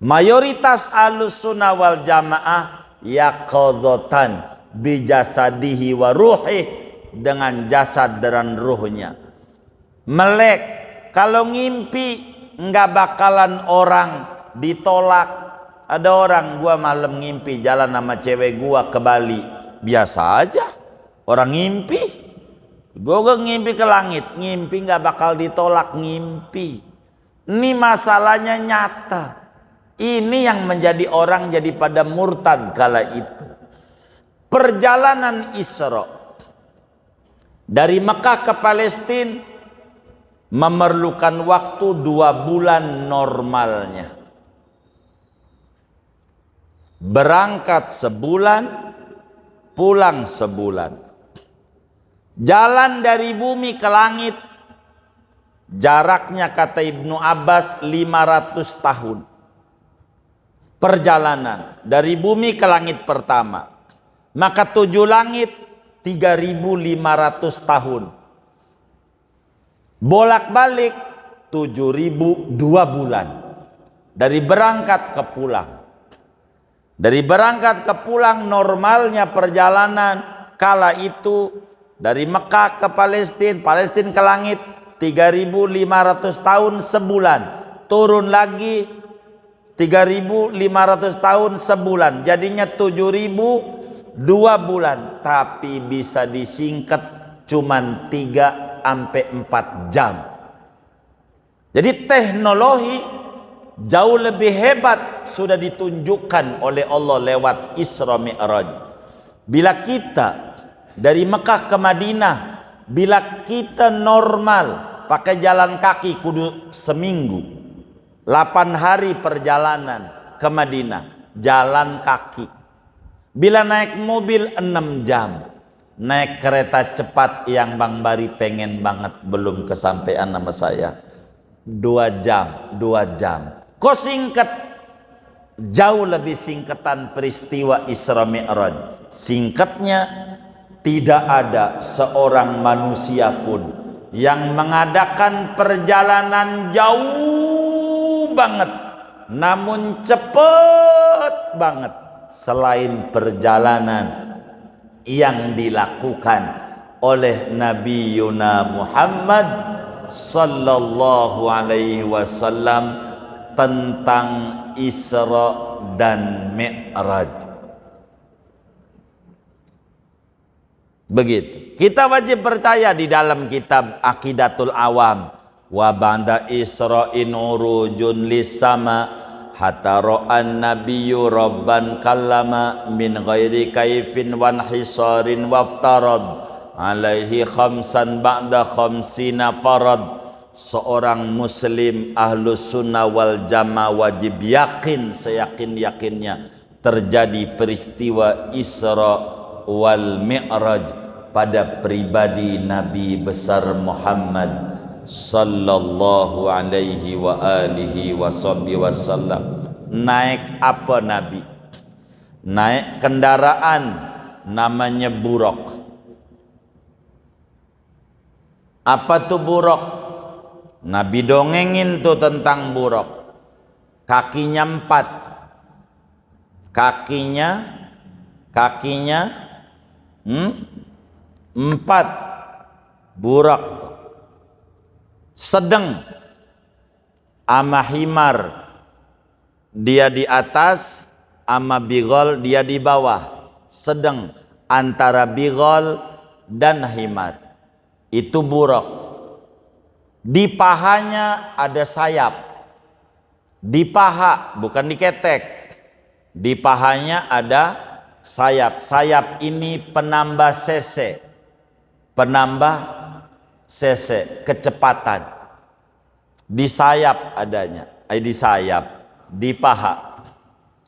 Mayoritas Ahlussunnah wal Jamaah yaqadhatan bijasadihi wa ruhih, dengan jasad dan ruhnya. Melek, kalau ngimpi nggak bakalan orang ditolak. Ada orang, gua malam ngimpi jalan sama cewek gua ke Bali, biasa aja orang ngimpi. Gua ngimpi ke langit, ngimpi nggak bakal ditolak, ngimpi. Ini masalahnya nyata. Ini yang menjadi orang jadi pada murtad kala itu. Perjalanan Isra dari Mekah ke Palestina memerlukan waktu 2 bulan normalnya. Berangkat sebulan, pulang sebulan. Jalan dari bumi ke langit, jaraknya kata Ibnu Abbas 500 tahun. Perjalanan dari bumi ke langit pertama. Maka 7 langit 3.500 tahun. Bolak-balik 7.000 2 bulan. Dari berangkat ke pulang. Dari berangkat ke pulang normalnya perjalanan kala itu dari Mekah ke Palestina, Palestina ke langit 3.500 tahun sebulan. Turun lagi 3.500 tahun sebulan. Jadinya 7.000 2 bulan. Tapi bisa disingkat cuman 3-4 jam. Jadi teknologi jauh lebih hebat sudah ditunjukkan oleh Allah lewat Isra Mi'raj. Bila kita dari Mekah ke Madinah, bila kita normal pakai jalan kaki kudu seminggu, 8 hari perjalanan ke Madinah jalan kaki. Bila naik mobil 6 jam. Naik kereta cepat yang Bang Bari pengen banget belum kesampaian nama saya, 2 jam, 2 jam. Kok singkat? Jauh lebih singkatan peristiwa Isra Mi'raj. Singkatnya, tidak ada seorang manusia pun yang mengadakan perjalanan jauh banget namun cepet banget selain perjalanan yang dilakukan oleh Nabi Yuna Muhammad sallallahu alaihi wasallam tentang Isra dan Mi'raj. Begitu. Kita wajib percaya di dalam kitab Aqidatul Awam, wa ba'da Isra'in urujun lis-sama hatta ra'an nabiyyu rabban kallama min ghairi kaifin wan hisarin waftarad alaihi khamsan ba'da khamsina farad. Seorang muslim ahlus sunnah wal jamaah wajib yakin seyakin-yakinnya terjadi peristiwa Isra wal Mi'raj pada pribadi Nabi besar Muhammad sallallahu alaihi wa alihi wasallam. Naik apa Nabi? Naik kendaraan namanya buraq. Apa tuh buraq? Nabi dongengin tuh tentang buraq. Kakinya 4. Kakinya 4 buraq. Sedang ama himar dia di atas, ama bigol dia di bawah. Sedang antara bigol dan himar. Itu buraq. Di pahanya ada sayap. Di paha, bukan di ketek. Di pahanya ada sayap. Sayap ini penambah cc. Penambah cc, kecepatan. Di sayap adanya. Di sayap. Di paha.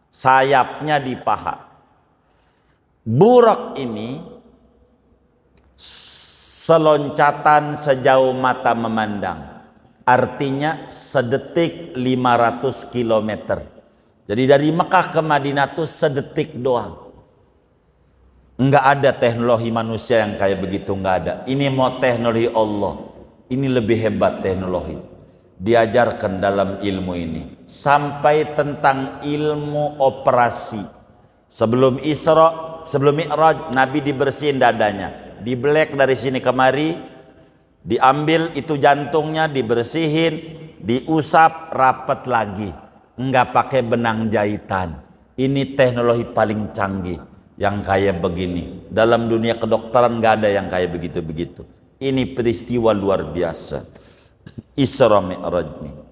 Sayapnya di paha. Buraq ini seloncatan sejauh mata memandang. Artinya sedetik 500 km. Jadi dari Mekah ke Madinah tuh sedetik doang. Enggak ada teknologi manusia yang kayak begitu, enggak ada. Ini mau teknologi Allah. Ini lebih hebat teknologi. diajarkan dalam ilmu ini, sampai tentang ilmu operasi. Sebelum Isra, sebelum Mi'raj, Nabi dibersihin dadanya, dibelek dari sini kemari, diambil itu jantungnya, dibersihin, diusap rapat lagi, enggak pakai benang jahitan. Ini teknologi paling canggih yang kayak begini. Dalam dunia kedokteran enggak ada yang kayak begitu-begitu. Ini peristiwa luar biasa, Isra Mi'raj ini.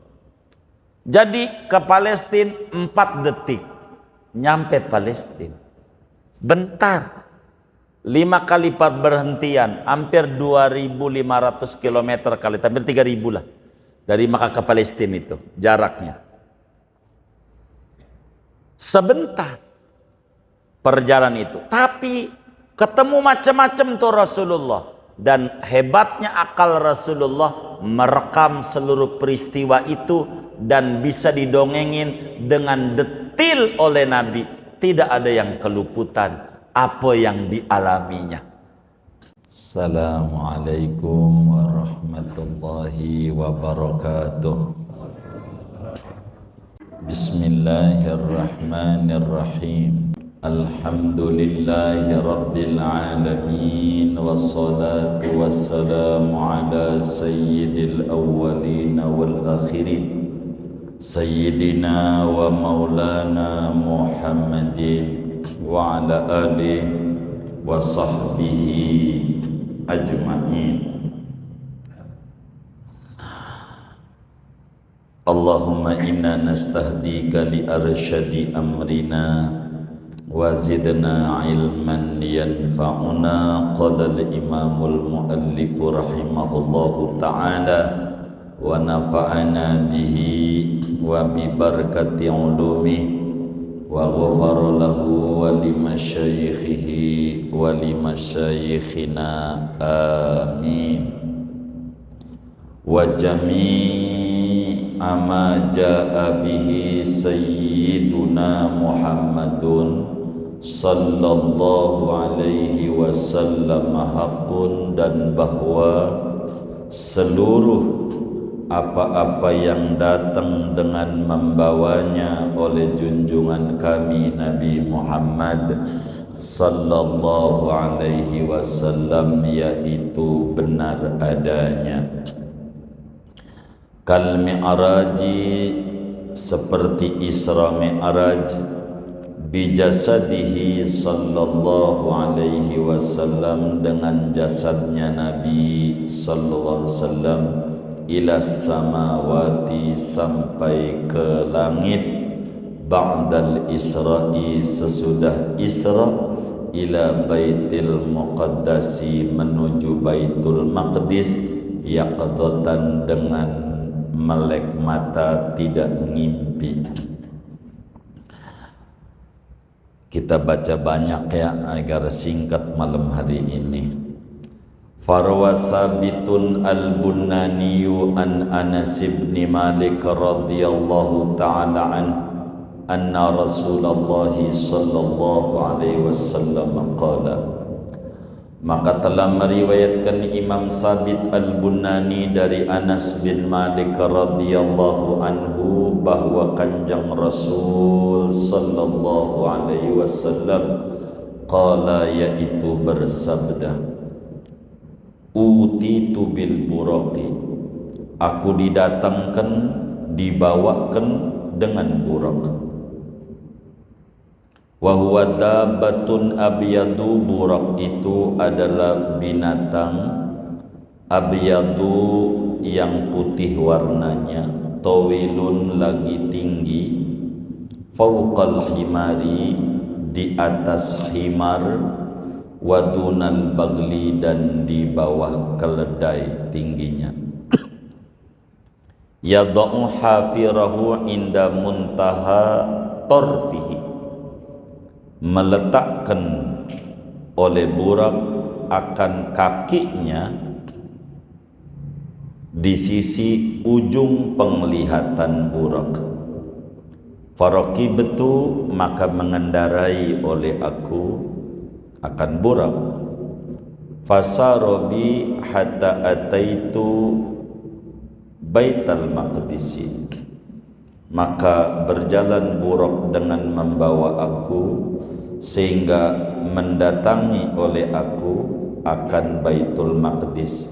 Jadi ke Palestina 4 detik nyampe Palestina. Bentar. 5 kali berhentian, hampir 2.500 km kali, hampir 3.000 lah. Dari Makkah ke Palestina itu jaraknya. Sebentar perjalanan itu. Tapi ketemu macam-macam tuh Rasulullah. Dan hebatnya akal Rasulullah merekam seluruh peristiwa itu dan bisa didongengin dengan detil oleh Nabi. Tidak ada yang keluputan apa yang dialaminya. Assalamualaikum warahmatullahi wabarakatuh. Bismillahirrahmanirrahim. Alhamdulillahi rabbil alamin, wassalatu wassalamu ala sayyidil awwalin wal akhirin, sayyidina wa maulana Muhammadin wa ala alihi wa sahbihi ajma'in. Allahumma inna nastahdika li arsyadi amrina wa zidna ilman yanfa'una. Qala al-imamul muallif rahimahullahu ta'ala wa nafa'ana bihi wa bi barakati ulumihi wa ghafara lahu wa li masyayikhihi wa li masyayikhina amin. Wa jami'a ma ja'a bihi sayyiduna Muhammadun sallallahu alaihi wasallam haqqun, dan bahwa seluruh apa-apa yang datang dengan membawanya oleh junjungan kami Nabi Muhammad sallallahu alaihi wasallam, yaitu benar adanya. Kal mi'raji, seperti Isra Mi'raj, bijasadihi sallallahu alaihi wasallam, dengan jasadnya Nabi sallallahu alaihi wasallam, ila samawati, sampai ke langit, ba'dal isra'i, sesudah Isra, ila baitil muqaddasi, menuju Baitul Maqdis, yaqdatan, dengan melek mata, tidak ngimpi. Kita baca banyak ya agar singkat malam hari ini. Farwa sabitun al-Bunaniyu an Anas bin Malik radhiyallahu ta'ala anna Rasulullah sallallahu alaihi wasallam qala. Maka telah meriwayatkan Imam Sabit al-Bunani dari Anas bin Malik radhiyallahu anhu bahwa Kanjeng Rasul sallallahu alaihi wasallam qala, yaitu bersabda, utitu bil buraqi, aku didatangkan, dibawakan dengan burak. Wa huwa dabbatun abyadu, burak itu adalah binatang abyadu, yang putih warnanya, tawilun, lagi tinggi, fauqal himari, di atas himar, wadunal bagli, dan di bawah keledai tingginya. Yadau hafirahu inda muntaha torfihi, meletakkan oleh burak akan kakinya di sisi ujung penglihatan burak. Faraqibtu, maka mengendarai oleh aku akan burak. Fasarobi hatta ataitu Baitul Maqdis, maka berjalan buruk dengan membawa aku sehingga mendatangi oleh aku akan Baitul Maqdis.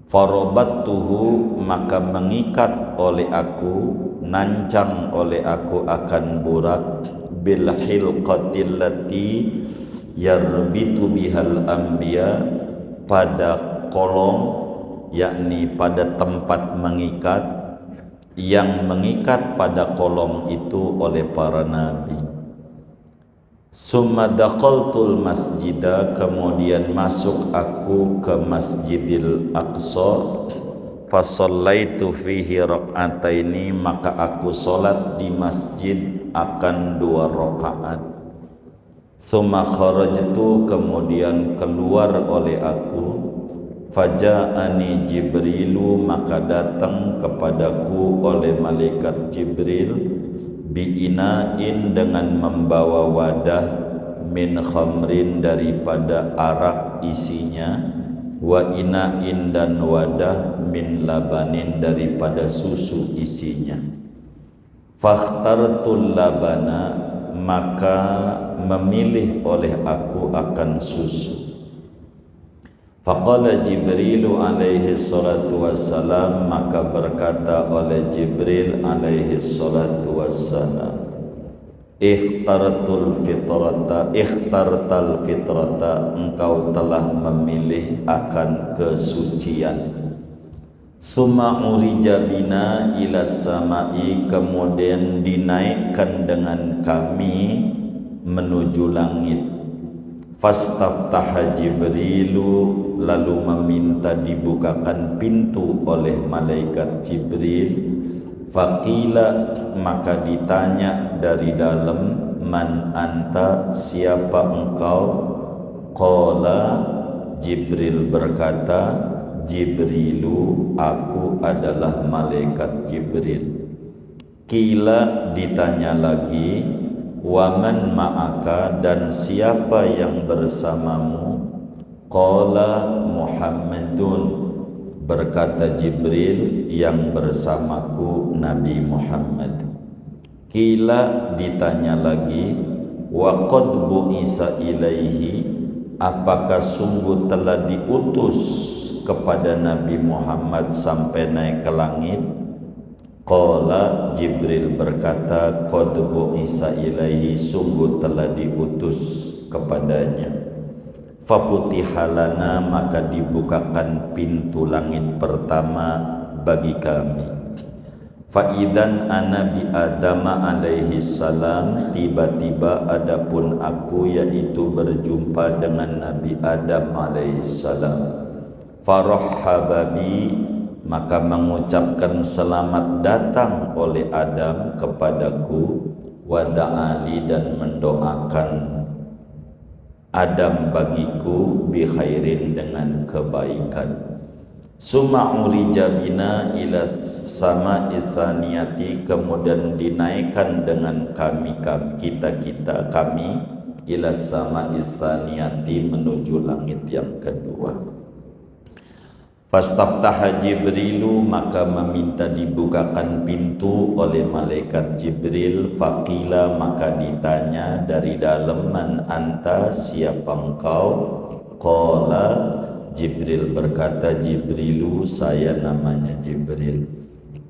Farabattuhu, maka mengikat oleh aku, nancang oleh aku akan burak, bil hilqatil lati yarbitu bihal anbiya, pada kolong, yakni pada tempat mengikat yang mengikat pada kolong itu oleh para nabi. Summa daqaltul masjidah, kemudian masuk aku ke Masjidil Aqsa. Fasallaitu fihi rak'ataini, maka aku solat di masjid akan 2 rakaat. Summa kharajtu, kemudian keluar oleh aku. Faja'ani Jibrilu, maka datang kepadaku oleh malaikat Jibril, bi'ina'in, dengan membawa wadah, min khamrin, daripada arak isinya, wa ina'in, dan wadah, min labanin, daripada susu isinya. Fakhtartul labana, maka memilih oleh aku akan susu. Faqala Jibrilu alaihi salatu wassalam, maka berkata oleh Jibril alaihi salatu wassalam, ikhtartal fitrata, engkau telah memilih akan kesucian. Summa urija bina ila samai, kemudian dinaikkan dengan kami menuju langit. Fastaftaha Jibrilu, lalu meminta dibukakan pintu oleh malaikat Jibril. Faqila, maka ditanya dari dalam, man anta, siapa engkau? Qala, Jibril berkata, Jibrilu, aku adalah malaikat Jibril. Qila, ditanya lagi, waman ma'aka, dan siapa yang bersamamu? Qala Muhammadun, berkata Jibril, yang bersamaku Nabi Muhammad. Qila, ditanya lagi, wa qad bu'isa ilaihi, apakah sungguh telah diutus kepada Nabi Muhammad sampai naik ke langit? Qala, Jibril berkata, qad bu'isa ilaihi, sungguh telah diutus kepadanya. Fafutihalana, maka dibukakan pintu langit pertama bagi kami. Faidan ana bi Adam alaihi salam, tiba-tiba adapun aku, yaitu berjumpa dengan Nabi Adam alaihi salam. Farahhababi, maka mengucapkan selamat datang oleh Adam kepadaku, wa da'ali, dan mendoakan Adam bagiku, bi khairin, dengan kebaikan. Summa urija bina ila sama isaniyati, kemudian dinaikkan dengan kami ila sama isaniyati, menuju langit yang kedua. Fastaftaha Jibrilu, maka meminta dibukakan pintu oleh malaikat Jibril. Faqila, maka ditanya dari dalam, man anta, siapa engkau? Qala, Jibril berkata, Jibrilu, saya namanya Jibril.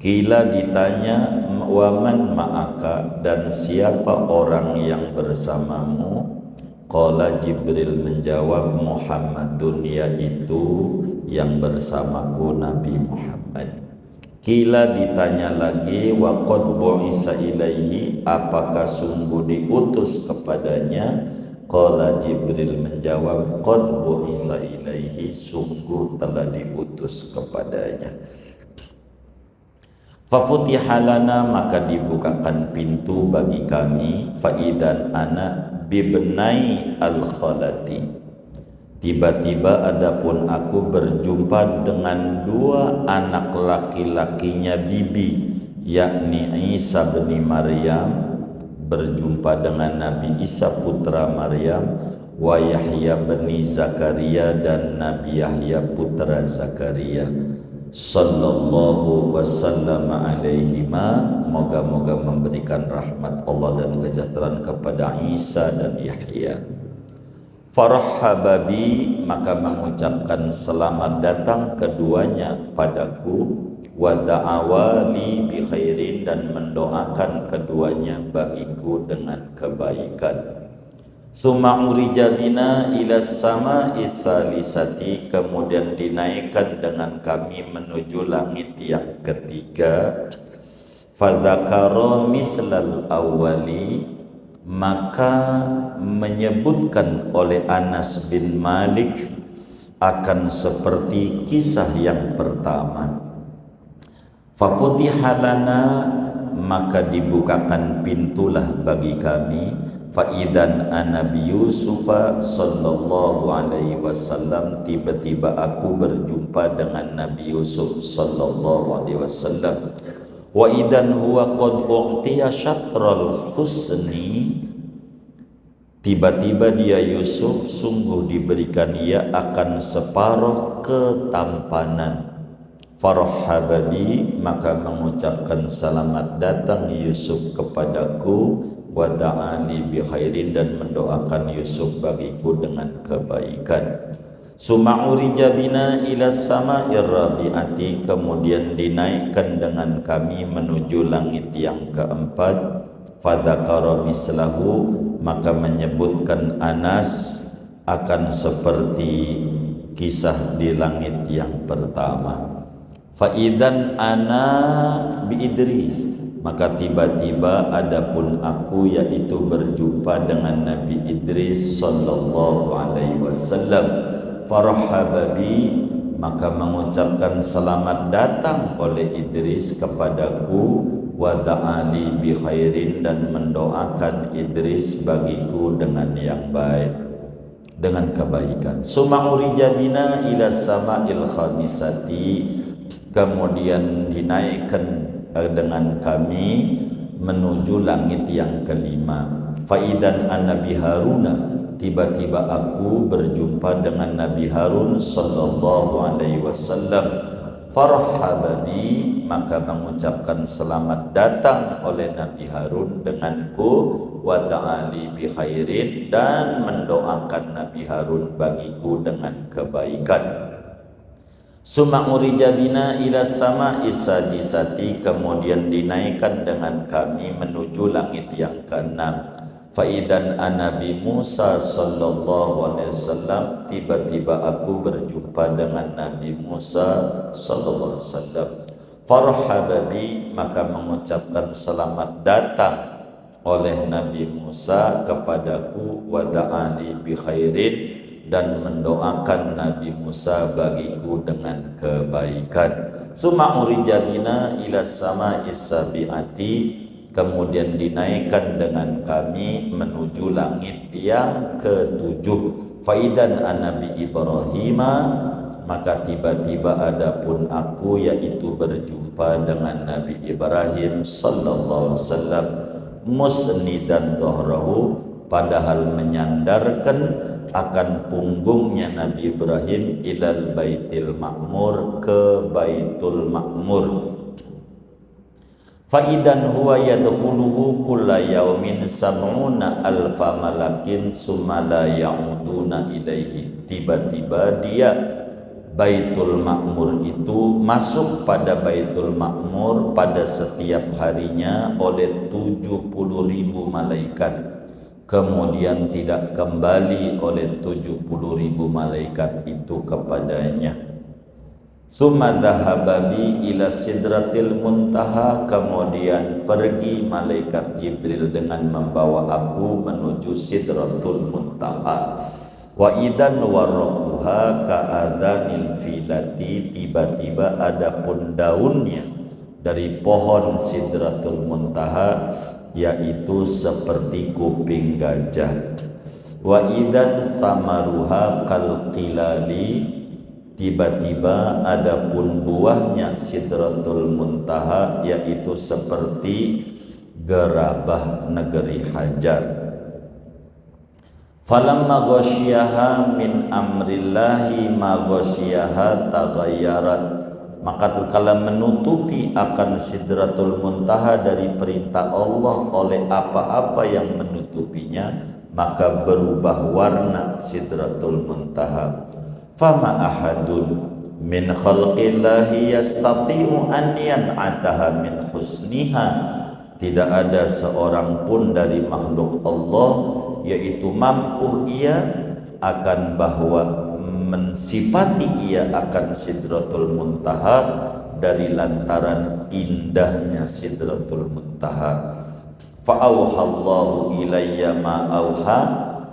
Qila, ditanya, waman ma'aka, dan siapa orang yang bersamamu? Qala, Jibril menjawab, Muhammadun, yaitu yang bersamaku Nabi Muhammad. Qila, ditanya lagi, wa qad bu'isa ilaihi, apakah sungguh diutus kepadanya? Qala, Jibril menjawab, qad bu'isa ilaihi, sungguh telah diutus kepadanya. Fafutihalana, maka dibukakan pintu bagi kami. Faidan ana bibnai al-khalati, tiba-tiba adapun aku berjumpa dengan 2 anak laki-lakinya bibi, yakni Isa bin Maryam, berjumpa dengan Nabi Isa putra Maryam, wa Yahya bin Zakaria, dan Nabi Yahya putra Zakaria. sallallahu wasallam alaihima, moga-moga memberikan rahmat Allah dan kesejahteraan kepada Isa dan Yahya. Farhababi, maka mengucapkan selamat datang keduanya padaku, wa da'awali bi khairin, dan mendoakan keduanya bagiku dengan kebaikan. Summa urija bina ila sama'i salisati, kemudian dinaikkan dengan kami menuju langit yang ketiga. Fadzakara mislal awwali, maka menyebutkan oleh Anas bin Malik akan seperti kisah yang pertama. Fafutiha lana, maka dibukakan pintulah bagi kami. Faidan Nabi Yusuf sallallahu alaihi wasallam, tiba-tiba aku berjumpa dengan Nabi Yusuf sallallahu alaihi wasallam. Wa idan huwa qad u'tiya syatral husni, tiba-tiba dia Yusuf sungguh diberikan ia akan separuh ketampanan. Farhababi, maka mengucapkan selamat datang Yusuf kepadaku, wa da'ani bi khairin, dan mendoakan Yusuf bagiku dengan kebaikan. Summa urija bina ila sama'ir rabi'ati, kemudian dinaikkan dengan kami menuju langit yang keempat. Fadzakara mislahu, maka menyebutkan Anas akan seperti kisah di langit yang pertama. Faidan ana bi Idris, maka tiba-tiba adapun aku, yaitu berjumpa dengan Nabi Idris sallallahu alaihi wasallam. Farhababi, maka mengucapkan selamat datang oleh Idris kepadaku, wa da'ali bi khairin, dan mendoakan Idris bagiku dengan yang baik, dengan kebaikan. Summa urija bina ila sama'il khamisati, kemudian dinaikkan dengan kami menuju langit yang kelima. Faidan Nabi Haruna, tiba-tiba aku berjumpa dengan Nabi Harun sallallahu alaihi wasallam. Farhababi, maka mengucapkan selamat datang oleh Nabi Harun denganku, wa ta'ali bi khairin, dan mendoakan Nabi Harun bagiku dengan kebaikan. Summa urija bina ila sama'i sadisati, kemudian dinaikkan dengan kami menuju langit yang keenam. Faidan Nabi Musa sallallahu alaihi wasallam, tiba-tiba aku berjumpa dengan Nabi Musa sallallahu alaihi wasallam. Farhababi, maka mengucapkan selamat datang oleh Nabi Musa kepadaku, wa da'ani bi khairin, dan mendoakan Nabi Musa bagiku dengan kebaikan. Summa urija bina ila sama'i sabi'ati, kemudian dinaikkan dengan kami menuju langit yang ketujuh. Faidan Nabi Ibrahim, maka tiba-tiba adapun aku, yaitu berjumpa dengan Nabi Ibrahim sallallahu alaihi wasallam, musnidan dhahrahu, padahal menyandarkan akan punggungnya Nabi Ibrahim ilal baitil ma'mur, ke baitul ma'mur. Faidan huwa yadkhuluhu kulla yaumin sab'una alfa malakin summa la ya'uduna ilaihi, tiba-tiba dia Baitul Ma'mur itu masuk pada Baitul Ma'mur pada setiap harinya oleh 70.000 malaikat, kemudian tidak kembali oleh 70.000 malaikat itu kepadanya. Summa dhahaba bi ila sidratil muntaha, kemudian pergi malaikat Jibril dengan membawa aku menuju sidratul muntaha. Wa idan warratuha ka'adhanil filati, tiba-tiba adapun daunnya dari pohon sidratul muntaha yaitu seperti kuping gajah. Wa idan samaruha kalqilali, tiba-tiba adapun buahnya sidratul muntaha yaitu seperti gerabah negeri Hajar. Falamma ghasyiyaha min amrillahi ma ghasyiyaha taghayyarat, maka tatkala menutupi akan Sidratul Muntaha dari perintah Allah oleh apa-apa yang menutupinya, maka berubah warna Sidratul Muntaha. Fama ahadun min khalqillahi yastati'u an yan'ataha min husniha, tidak ada seorang pun dari makhluk Allah yaitu mampu ia akan bahwa mensifati ia akan Sidratul Muntaha dari lantaran indahnya Sidratul Muntaha. Fa'auhallahu ilayya ma'auha,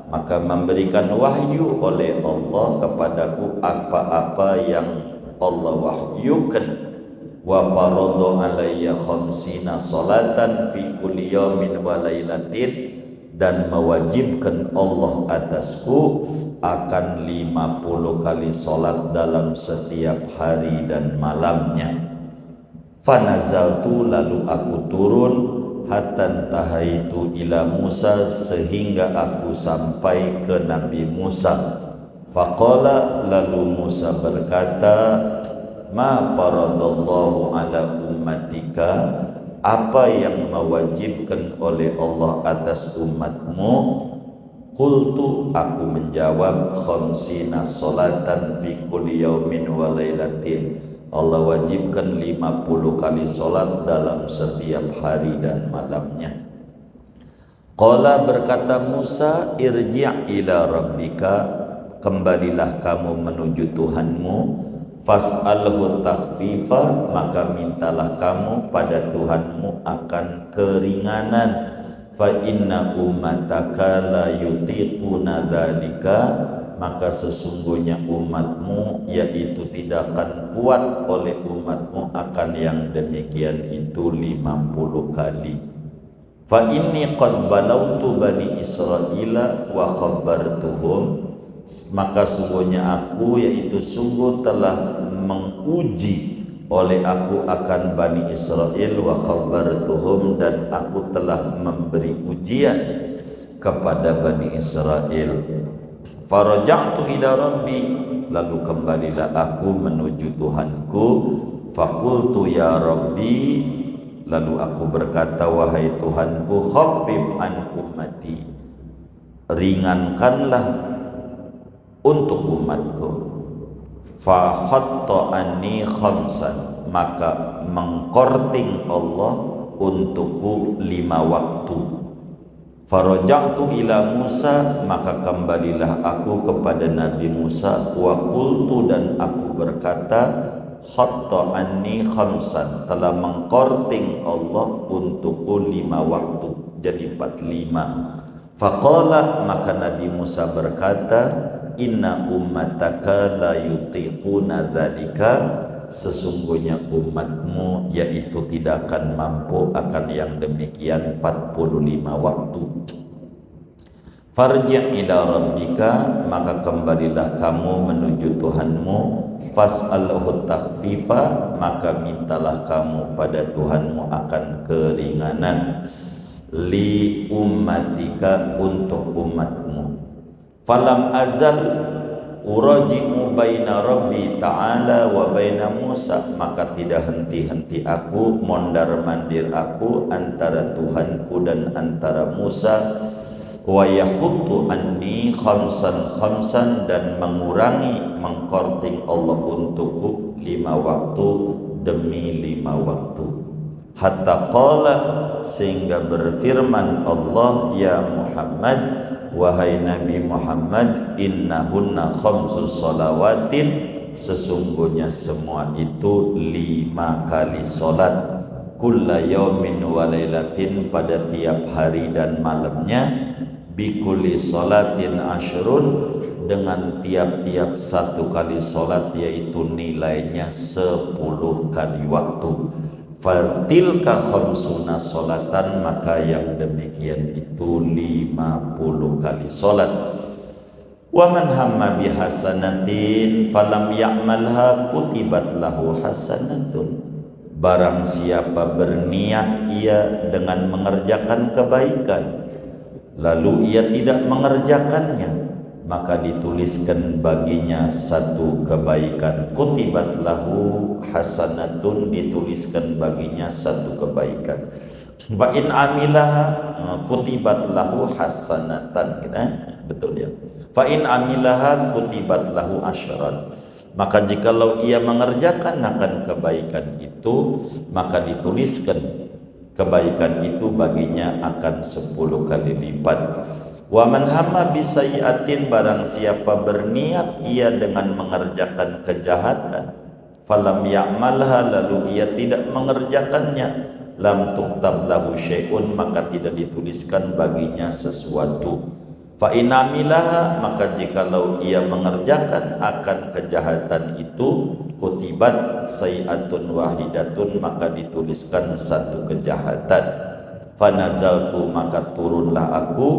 maka memberikan wahyu oleh Allah kepadaku apa-apa yang Allah wahyukan. Wa faradha alayya khamsina salatan fi kulli yawmin wa lailatin, dan mewajibkan Allah atasku akan 50 kali salat dalam setiap hari dan malamnya. Fanazaltu, lalu aku turun, hatta tahaitu ila Musa, sehingga aku sampai ke Nabi Musa. Faqala, lalu Musa berkata, ma faradallahu ala ummatika, apa yang mewajibkan oleh Allah atas umatmu? Qultu, aku menjawab, khamsina salatan fi kulli yaumin wa lailatin, Allah wajibkan 50 kali salat dalam setiap hari dan malamnya. Qala, berkata Musa, irji' ila rabbika, kembalilah kamu menuju Tuhanmu, fas'alhu takhfifa, maka mintalah kamu pada Tuhanmu akan keringanan. Fa inna ummataka la yutiquna dzalika, maka sesungguhnya umatmu yaitu tidak akan kuat oleh umatmu akan yang demikian itu 50 kali. Fa inni qad balautu bani Israila wa khabartuhum, maka sungguhnya aku yaitu sungguh telah menguji oleh aku akan Bani Israel, wa khabartuhum, dan aku telah memberi ujian kepada Bani Israel. Faraja'tu ila rabbi, lalu kembalilah aku menuju Tuhanku. Faqultu ya rabbi, lalu aku berkata, wahai Tuhanku, khaffif an ummati, ringankanlah untuk umatku. Fa hatta anni khamsan, maka mengkorting Allah untukku 5 waktu. Faraja'tu ila Musa, maka kembalilah aku kepada Nabi Musa. Wa qultu, dan aku berkata, hatta anni khamsan, telah mengkorting Allah untukku 5 waktu, jadi 45. Faqala, maka Nabi Musa berkata, inna ummataka la yutiquna dzalika, sesungguhnya umatmu yaitu tidak akan mampu akan yang demikian 45 waktu. Farji' ila rabbika, maka kembalilah kamu menuju Tuhanmu. Fas'alhu takhfifa, maka mintalah kamu pada Tuhanmu akan keringanan. Li ummatika, untuk umatmu. Falam azal uraji'u baina rabbi ta'ala wa baina Musa, maka tidak henti-henti aku, mondar-mandir aku antara Tuhanku dan antara Musa. Wa yahuttu anni khamsan, dan mengurangi, mengkorting Allah untukku 5 waktu demi 5 waktu. Hatta qala, sehingga berfirman Allah, ya Muhammad, wahai Nabi Muhammad, innahunna khamsus salawatin, sesungguhnya semua itu 5 kali salat, kulla yaumin wa lailatin, pada tiap hari dan malamnya, bikulli salatin asyrun, dengan tiap-tiap 1 kali salat yaitu nilainya 10 kali waktu. Fatilka khamsuna salatan, maka yang demikian itu 50 kali salat. Wa man hamma bihasanatin falam ya'malha kutibat lahu hasanatun, barang siapa berniat ia dengan mengerjakan kebaikan lalu ia tidak mengerjakannya, maka dituliskan baginya satu kebaikan. Kutibat lahu hasanatun, dituliskan baginya satu kebaikan. Fa in amilaha kutibat lahu hasanatan, betul ya. Fa in amilaha kutibat lahu asyran, maka jikalau ia mengerjakan akan kebaikan itu, maka dituliskan kebaikan itu baginya akan 10 kali lipat. Wa man hamma bisayyi'atin, barang siapa berniat ia dengan mengerjakan kejahatan, falam ya'malha, lalu ia tidak mengerjakannya, lam tuktab lahu syai'un, maka tidak dituliskan baginya sesuatu. Fa in amilaha, maka jikalau ia mengerjakan akan kejahatan itu, kutibat sayyi'atun wahidatun, maka dituliskan satu kejahatan. Fa nazaltu, maka turunlah aku,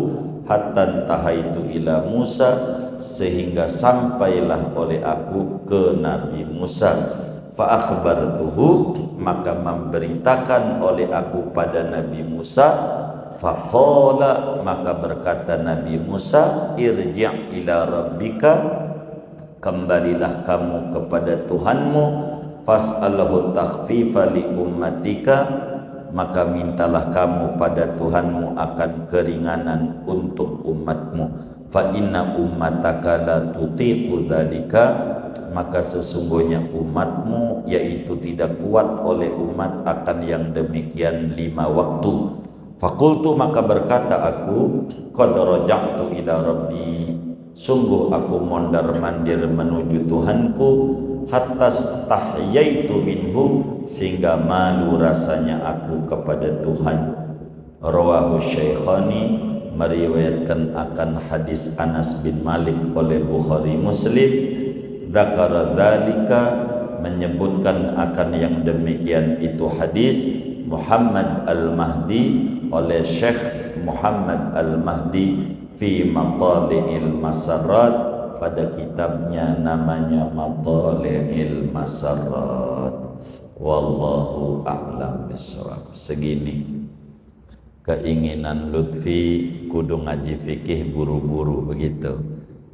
hatta tahaitu ila Musa, sehingga sampailah oleh aku ke Nabi Musa. Fa akhbartuhu, maka memberitakan oleh aku pada Nabi Musa. Faqala, maka berkata Nabi Musa, irji' ila rabbika, kembalilah kamu kepada Tuhanmu, fas'alhu takhfifa li ummatika, maka mintalah kamu pada Tuhanmu akan keringanan untuk umatmu. Fa inna ummataka la tutiqu dzalika, maka sesungguhnya umatmu yaitu tidak kuat oleh umat akan yang demikian 5 waktu. Fakultu, maka berkata aku, qad raja'tu ila rabbi, sungguh aku mondar-mandir menuju Tuhanku, hatta stahyaitu minhu, sehingga malu rasanya aku kepada Tuhan. Rawahu Syaikhani, meriwayatkan akan hadis Anas bin Malik oleh Bukhari Muslim. Dzakara dzalika, menyebutkan akan yang demikian itu hadis Muhammad Al-Mahdi, oleh Syekh Muhammad Al-Mahdi fi Matali'il Masarrat, pada kitabnya namanya Matali'il Masarrat. Wallahu a'lam bishawab. Segini keinginan Lutfi, kudu ngaji fikih buru-buru begitu.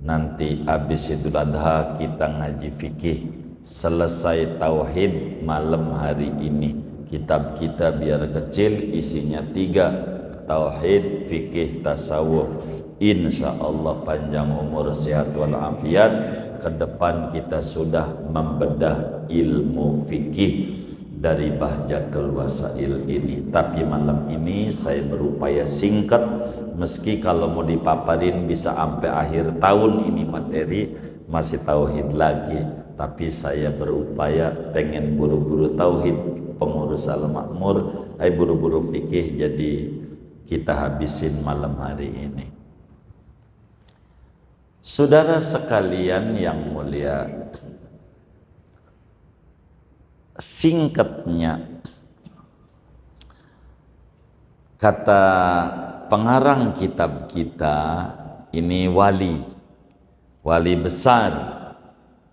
Nanti habis Idul Adha kita ngaji fikih, selesai tauhid malam hari ini. Kitab kita biar kecil, isinya 3, tauhid, fikih, tasawuf. Insya Allah panjang umur, sehat walafiat. Ke depan kita sudah membedah ilmu fikih dari Bahjatul Wasail ini. Tapi malam ini saya berupaya singkat, meski kalau mau dipaparin bisa sampai akhir tahun ini materi masih tauhid lagi. Tapi saya berupaya pengen buru-buru tauhid, pengurus al-makmur, buru-buru fikih, jadi kita habisin malam hari ini. Saudara sekalian yang mulia, singkatnya kata pengarang kitab kita ini wali besar.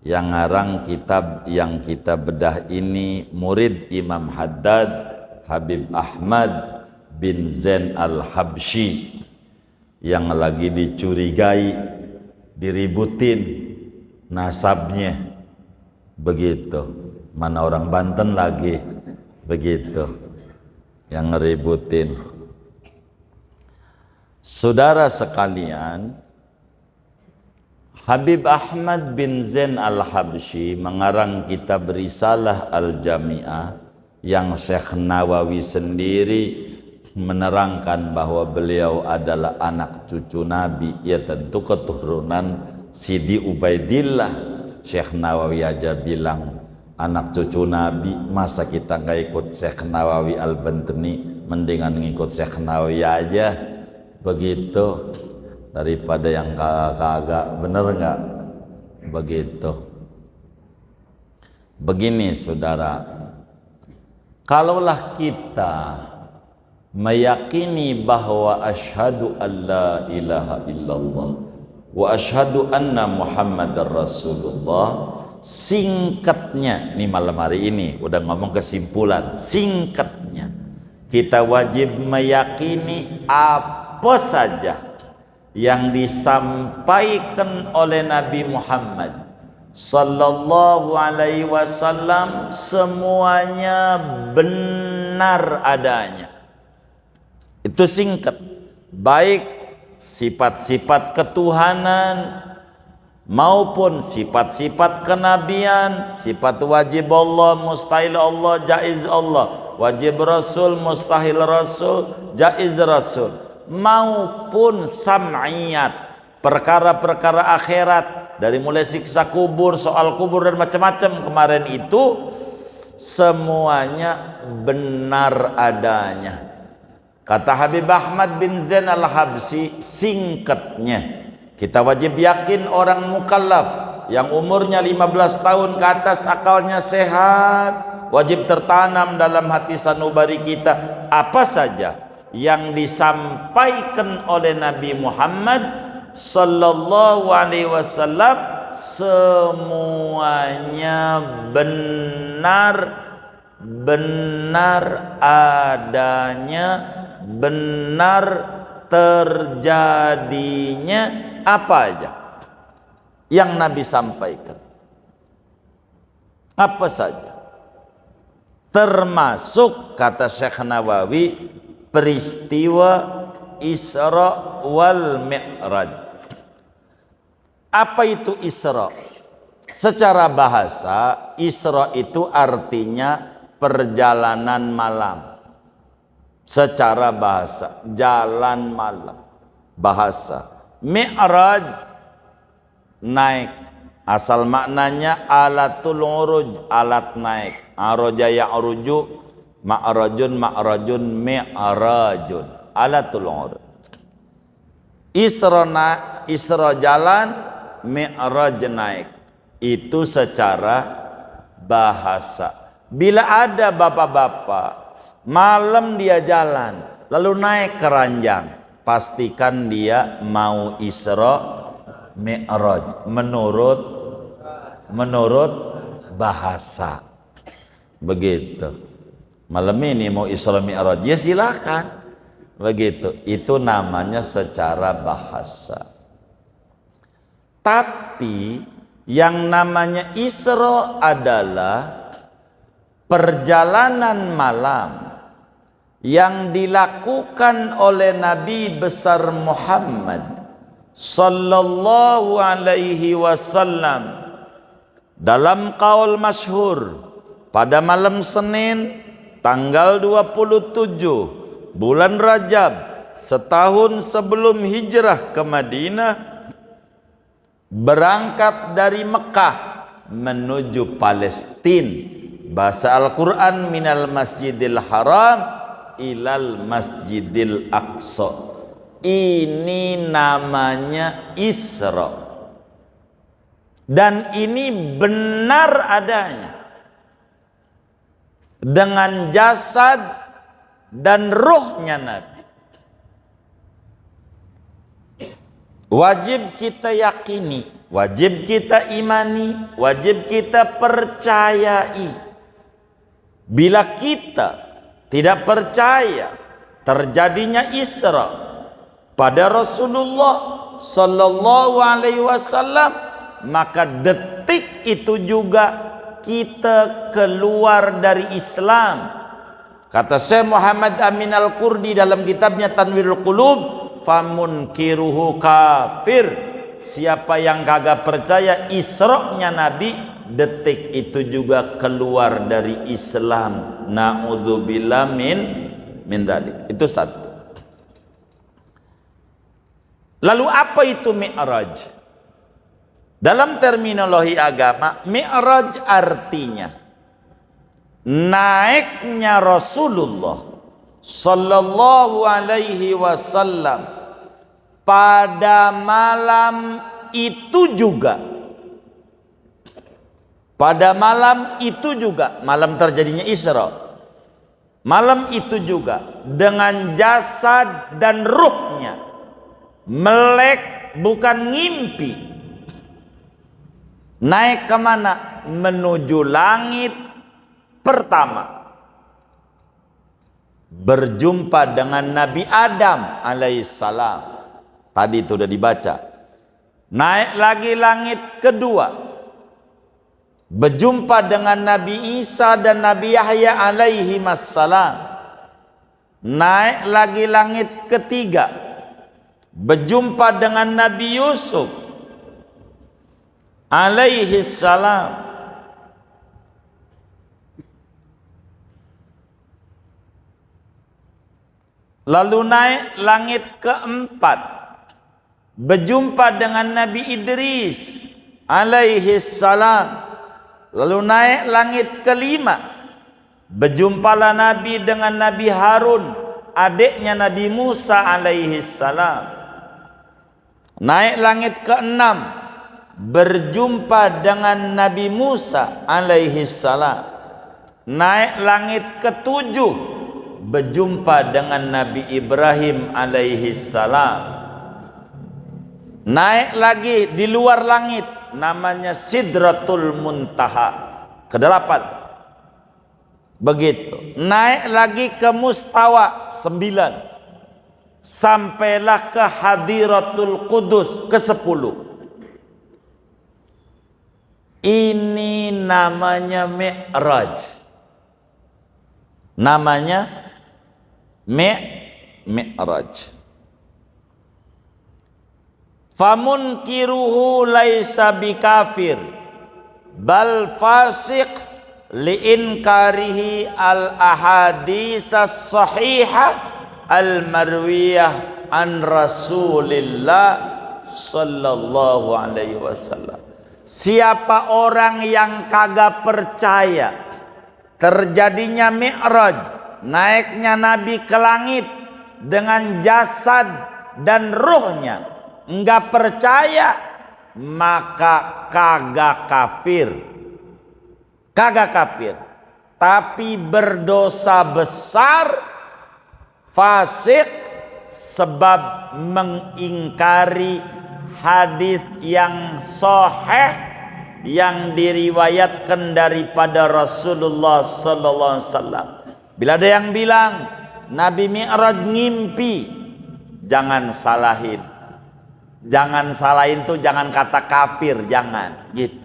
Yang ngarang kitab yang kita bedah ini murid Imam Haddad, Habib Ahmad bin Zain Al-Habsyi, yang lagi dicurigai, diributin nasabnya begitu. Mana orang Banten lagi begitu yang ngeributin. Saudara sekalian, Habib Ahmad bin Zain Al-Habsyi mengarang kitab Risalah Al-Jami'ah, yang Syekh Nawawi sendiri menerangkan bahwa beliau adalah anak cucu Nabi, ya tentu keturunan Sidi Ubaidillah. Syekh Nawawi aja bilang anak cucu Nabi, masa kita nggak ikut Syekh Nawawi Al-Bantani, mendingan ngikut Syekh Nawawi aja begitu daripada yang kagak. Bener nggak begitu? Begini saudara, kalaulah kita meyakini bahwa asyhadu an la ilaha illallah wa asyhadu anna muhammadar rasulullah, singkatnya nih malam hari ini udah ngomong kesimpulan, singkatnya kita wajib meyakini apa saja yang disampaikan oleh Nabi Muhammad sallallahu alaihi wasallam semuanya benar adanya. Itu singkat. Baik sifat-sifat ketuhanan maupun sifat-sifat kenabian, sifat wajib Allah, mustahil Allah, jaiz Allah, wajib Rasul, mustahil Rasul, jaiz Rasul, maupun sam'iyat, perkara-perkara akhirat, dari mulai siksa kubur, soal kubur dan macam-macam kemarin itu semuanya benar adanya. Kata Habib Ahmad bin Zain al-Habsyi, singkatnya kita wajib yakin orang mukallaf yang umurnya 15 tahun ke atas, akalnya sehat, wajib tertanam dalam hati sanubari kita apa saja yang disampaikan oleh Nabi Muhammad sallallahu alaihi wasallam semuanya benar, benar adanya, benar terjadinya. Apa aja yang Nabi sampaikan, apa saja, termasuk kata Syekh Nawawi peristiwa Isra wal Mi'raj. Apa itu Isra? Secara bahasa, Isra itu artinya perjalanan malam. Secara bahasa, jalan malam, bahasa. Mi'raj, naik, asal maknanya alatul uruj, alat naik. Araja ya'ruju, ma'rajun, ma'rajun, mi'rajun, alatul uruj. Isra jalan, mi'raj naik. Itu secara bahasa. Bila ada bapak-bapak malam dia jalan lalu naik ke ranjang, pastikan dia mau Isra Mi'raj menurut bahasa. Begitu. Malam ini mau Isra Mi'raj, ya silakan. Begitu. Itu namanya secara bahasa. Tapi yang namanya Isra adalah perjalanan malam yang dilakukan oleh Nabi besar Muhammad sallallahu alaihi wasallam dalam qaul masyhur pada malam Senin tanggal 27 bulan Rajab setahun sebelum hijrah ke Madinah, berangkat dari Mekah menuju Palestina. Bahasa Al-Quran, minal masjidil haram ilal masjidil aqsa. Ini namanya Isra, dan ini benar adanya dengan jasad dan ruhnya Nabi. Wajib kita yakini, wajib kita imani, wajib kita percayai. Bila kita tidak percaya terjadinya Isra pada Rasulullah sallallahu alaihi wasallam, maka detik itu juga kita keluar dari Islam. Kata Syekh Muhammad Amin Al-Qurdi dalam kitabnya Tanwirul Qulub, famunkiruhu kafir. Siapa yang kagak percaya Isra-nya Nabi, detik itu juga keluar dari Islam. Na'udzubillah min dzalik. Itu satu. Lalu apa itu Mi'raj? Dalam terminologi agama, Mi'raj artinya naiknya Rasulullah sallallahu alaihi wasallam pada malam itu juga. Pada malam itu juga, malam terjadinya Isra, malam itu juga dengan jasad dan ruhnya melek, bukan ngimpi. Naik kemana? Menuju langit pertama, berjumpa dengan Nabi Adam alaihissalam. Tadi itu sudah dibaca. Naik lagi langit kedua, berjumpa dengan Nabi Isa dan Nabi Yahya alaihi wassalam. Naik lagi langit ketiga, berjumpa dengan Nabi Yusuf alaihi salam. Lalu naik langit keempat, berjumpa dengan Nabi Idris alaihi salam. Lalu naik langit kelima, berjumpalah Nabi dengan Nabi Harun, adiknya Nabi Musa alaihi salam. Naik langit keenam, berjumpa dengan Nabi Musa alaihi salam. Naik langit ketujuh, berjumpa dengan Nabi Ibrahim alaihi salam. Naik lagi di luar langit, namanya Sidratul Muntaha, kedelapan. Begitu. Naik lagi ke Mustawa, 9. Sampailah ke Hadiratul Qudus, ke-10. Ini namanya Mi'raj. Namanya Mi'raj. Famunkiruhu laisa bikafir bal fasiq liinkarihi al ahaditsas sahihah al marwiyah an Rasulillah sallallahu alaihi wasallam. Siapa orang yang kagak percaya terjadinya Mi'raj, naiknya Nabi ke langit dengan jasad dan ruhnya, enggak percaya, maka kagak kafir. Kagak kafir, tapi berdosa besar, fasik, sebab mengingkari hadis yang sahih yang diriwayatkan daripada Rasulullah sallallahu alaihi wasallam. Bila ada yang bilang Nabi Mi'raj ngimpi, jangan salahin. Jangan salahin tuh, jangan kata kafir, jangan gitu.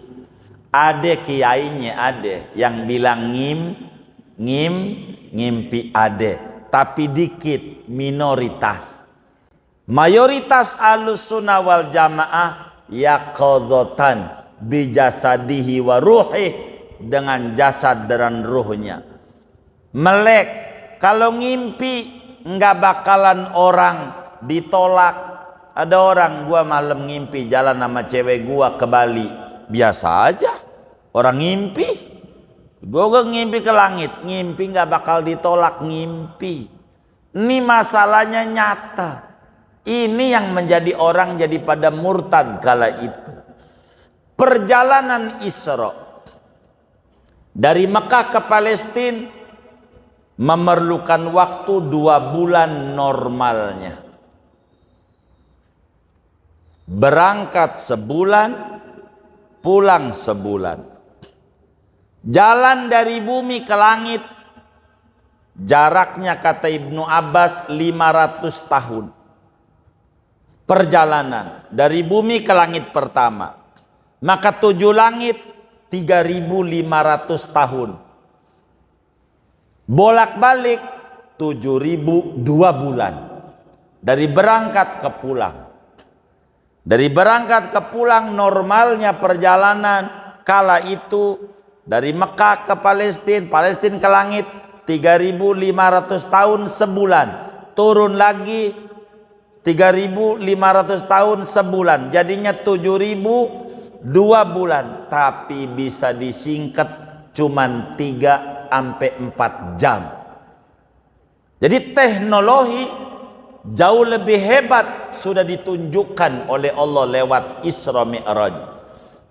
Ada kiainya, ada yang bilang ngimpi, ada, tapi dikit, minoritas. Mayoritas Ahlussunnah wal Jamaah yaqadhatan bijasadihi wa ruhih, dengan jasad dan ruhnya. Melek, kalau ngimpi nggak bakalan orang ditolak. Ada orang, gua malam ngimpi jalan sama cewek gua ke Bali, biasa aja orang ngimpi. Gua ngimpi ke langit, ngimpi nggak bakal ditolak, ngimpi. Ini masalahnya nyata. Ini yang menjadi orang jadi pada murtad kala itu. Perjalanan Isra dari Mekah ke Palestina memerlukan waktu 2 bulan normalnya. Berangkat sebulan, pulang sebulan. Jalan dari bumi ke langit, jaraknya kata Ibnu Abbas 500 tahun. Perjalanan dari bumi ke langit pertama. Maka 7 langit 3.500 tahun. Bolak-balik 7.000 2 bulan. Dari berangkat ke pulang. Dari berangkat ke pulang normalnya perjalanan kala itu dari Mekah ke Palestina, Palestina ke langit 3.500 tahun sebulan. Turun lagi 3.500 tahun sebulan. Jadinya 7.000 2 bulan. Tapi bisa disingkat cuman 3-4 jam. Jadi teknologi jauh lebih hebat sudah ditunjukkan oleh Allah lewat Isra Mi'raj.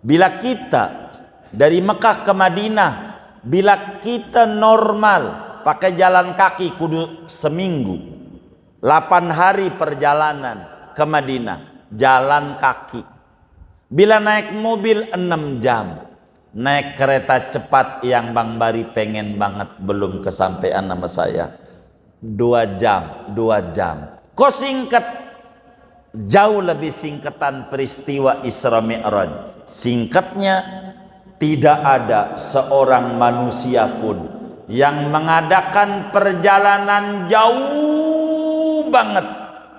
Bila kita dari Mekah ke Madinah, bila kita normal pakai jalan kaki kudu seminggu, 8 hari perjalanan ke Madinah jalan kaki. Bila naik mobil 6 jam, naik kereta cepat yang Bang Bari pengen banget belum kesampaian nama saya, 2 jam. Kok singkat? jauh lebih singkatan peristiwa Isra Mi'raj. Singkatnya, tidak ada seorang manusia pun yang mengadakan perjalanan jauh banget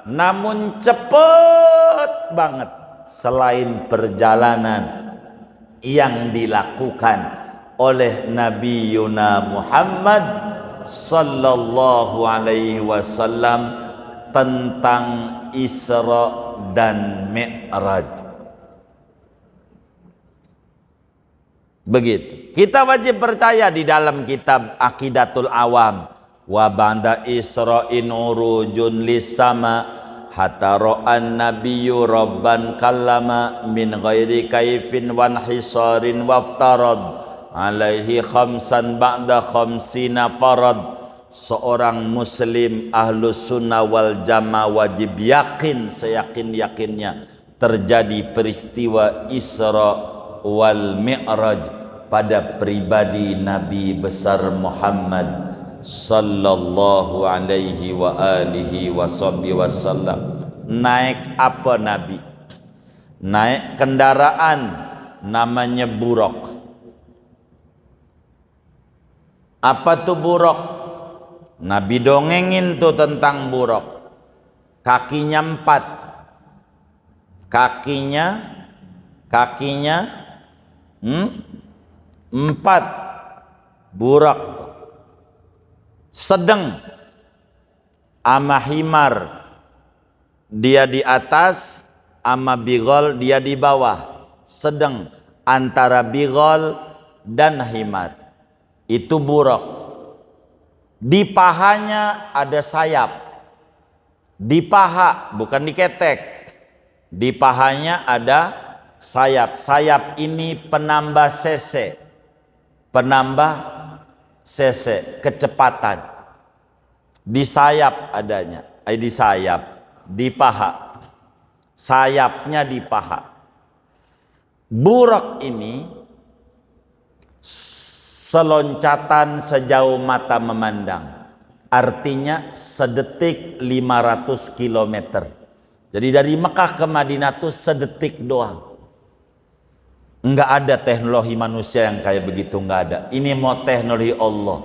namun cepat banget selain perjalanan yang dilakukan oleh Nabi Yuna Muhammad sallallahu alaihi wasallam tentang Isra dan Mi'raj. Begitu. Kita wajib percaya di dalam kitab Aqidatul Awam, wa ba'da Isra'in urujun lisama hatta ra'an nabiyyu rabban kallama min ghairi kaifin wan hisarin waftarad alaihi khamsan ba'da khamsina farad. Seorang muslim ahlus sunnah wal jamaah wajib yakin seyakin-yakinnya terjadi peristiwa Isra wal Mi'raj pada pribadi Nabi besar Muhammad sallallahu alaihi wa alihi wasallam. Naik apa Nabi? Naik kendaraan namanya buraq. Apa tuh buraq? Nabi dongengin tuh tentang buraq. Kakinya 4. Kakinya 4 buraq, sedang ama himar dia di atas, ama bigol dia di bawah, sedang antara bigol dan himar. Itu buraq. Di pahanya ada sayap, di paha bukan di ketek, di pahanya ada sayap. Sayap ini penambah cc, kecepatan. Di sayap adanya, di sayap, di paha. Sayapnya di paha. Buraq ini seloncatan sejauh mata memandang. Artinya sedetik 500 km. Jadi dari Mekah ke Madinah tuh sedetik doang. Enggak ada teknologi manusia yang kayak begitu, enggak ada. Ini mau teknologi Allah.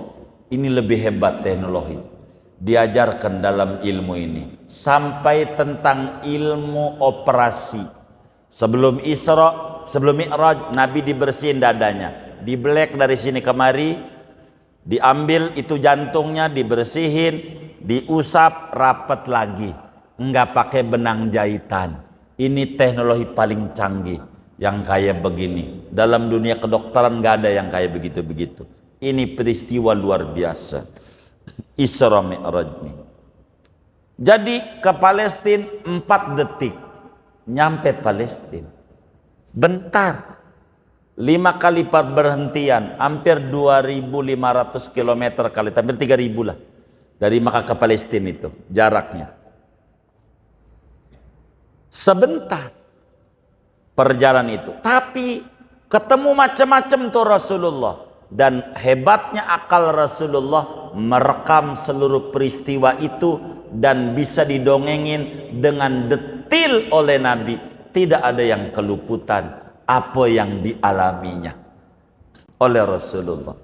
Ini lebih hebat teknologi. Diajarkan dalam ilmu ini. Sampai tentang ilmu operasi. Sebelum Isra, sebelum Mi'raj, Nabi dibersihin dadanya. Dibelek dari sini kemari, diambil itu jantungnya, dibersihin, diusap, rapet lagi. Enggak pakai benang jahitan. Ini teknologi paling canggih. Yang kayak begini. Dalam dunia kedokteran gak ada yang kayak begitu-begitu. Ini peristiwa luar biasa. Isra Mi'raj ini. Jadi ke Palestina 4 detik. Nyampe Palestina. Bentar. 5 kali perberhentian. Hampir 2.500 km kali. Hampir 3.000 lah. Dari Makkah ke Palestina itu. Jaraknya. Sebentar. Perjalanan itu, tapi ketemu macam-macam tuh Rasulullah, dan hebatnya akal Rasulullah merekam seluruh peristiwa itu dan bisa didongengin dengan detil oleh Nabi. Tidak ada yang keluputan apa yang dialaminya oleh Rasulullah.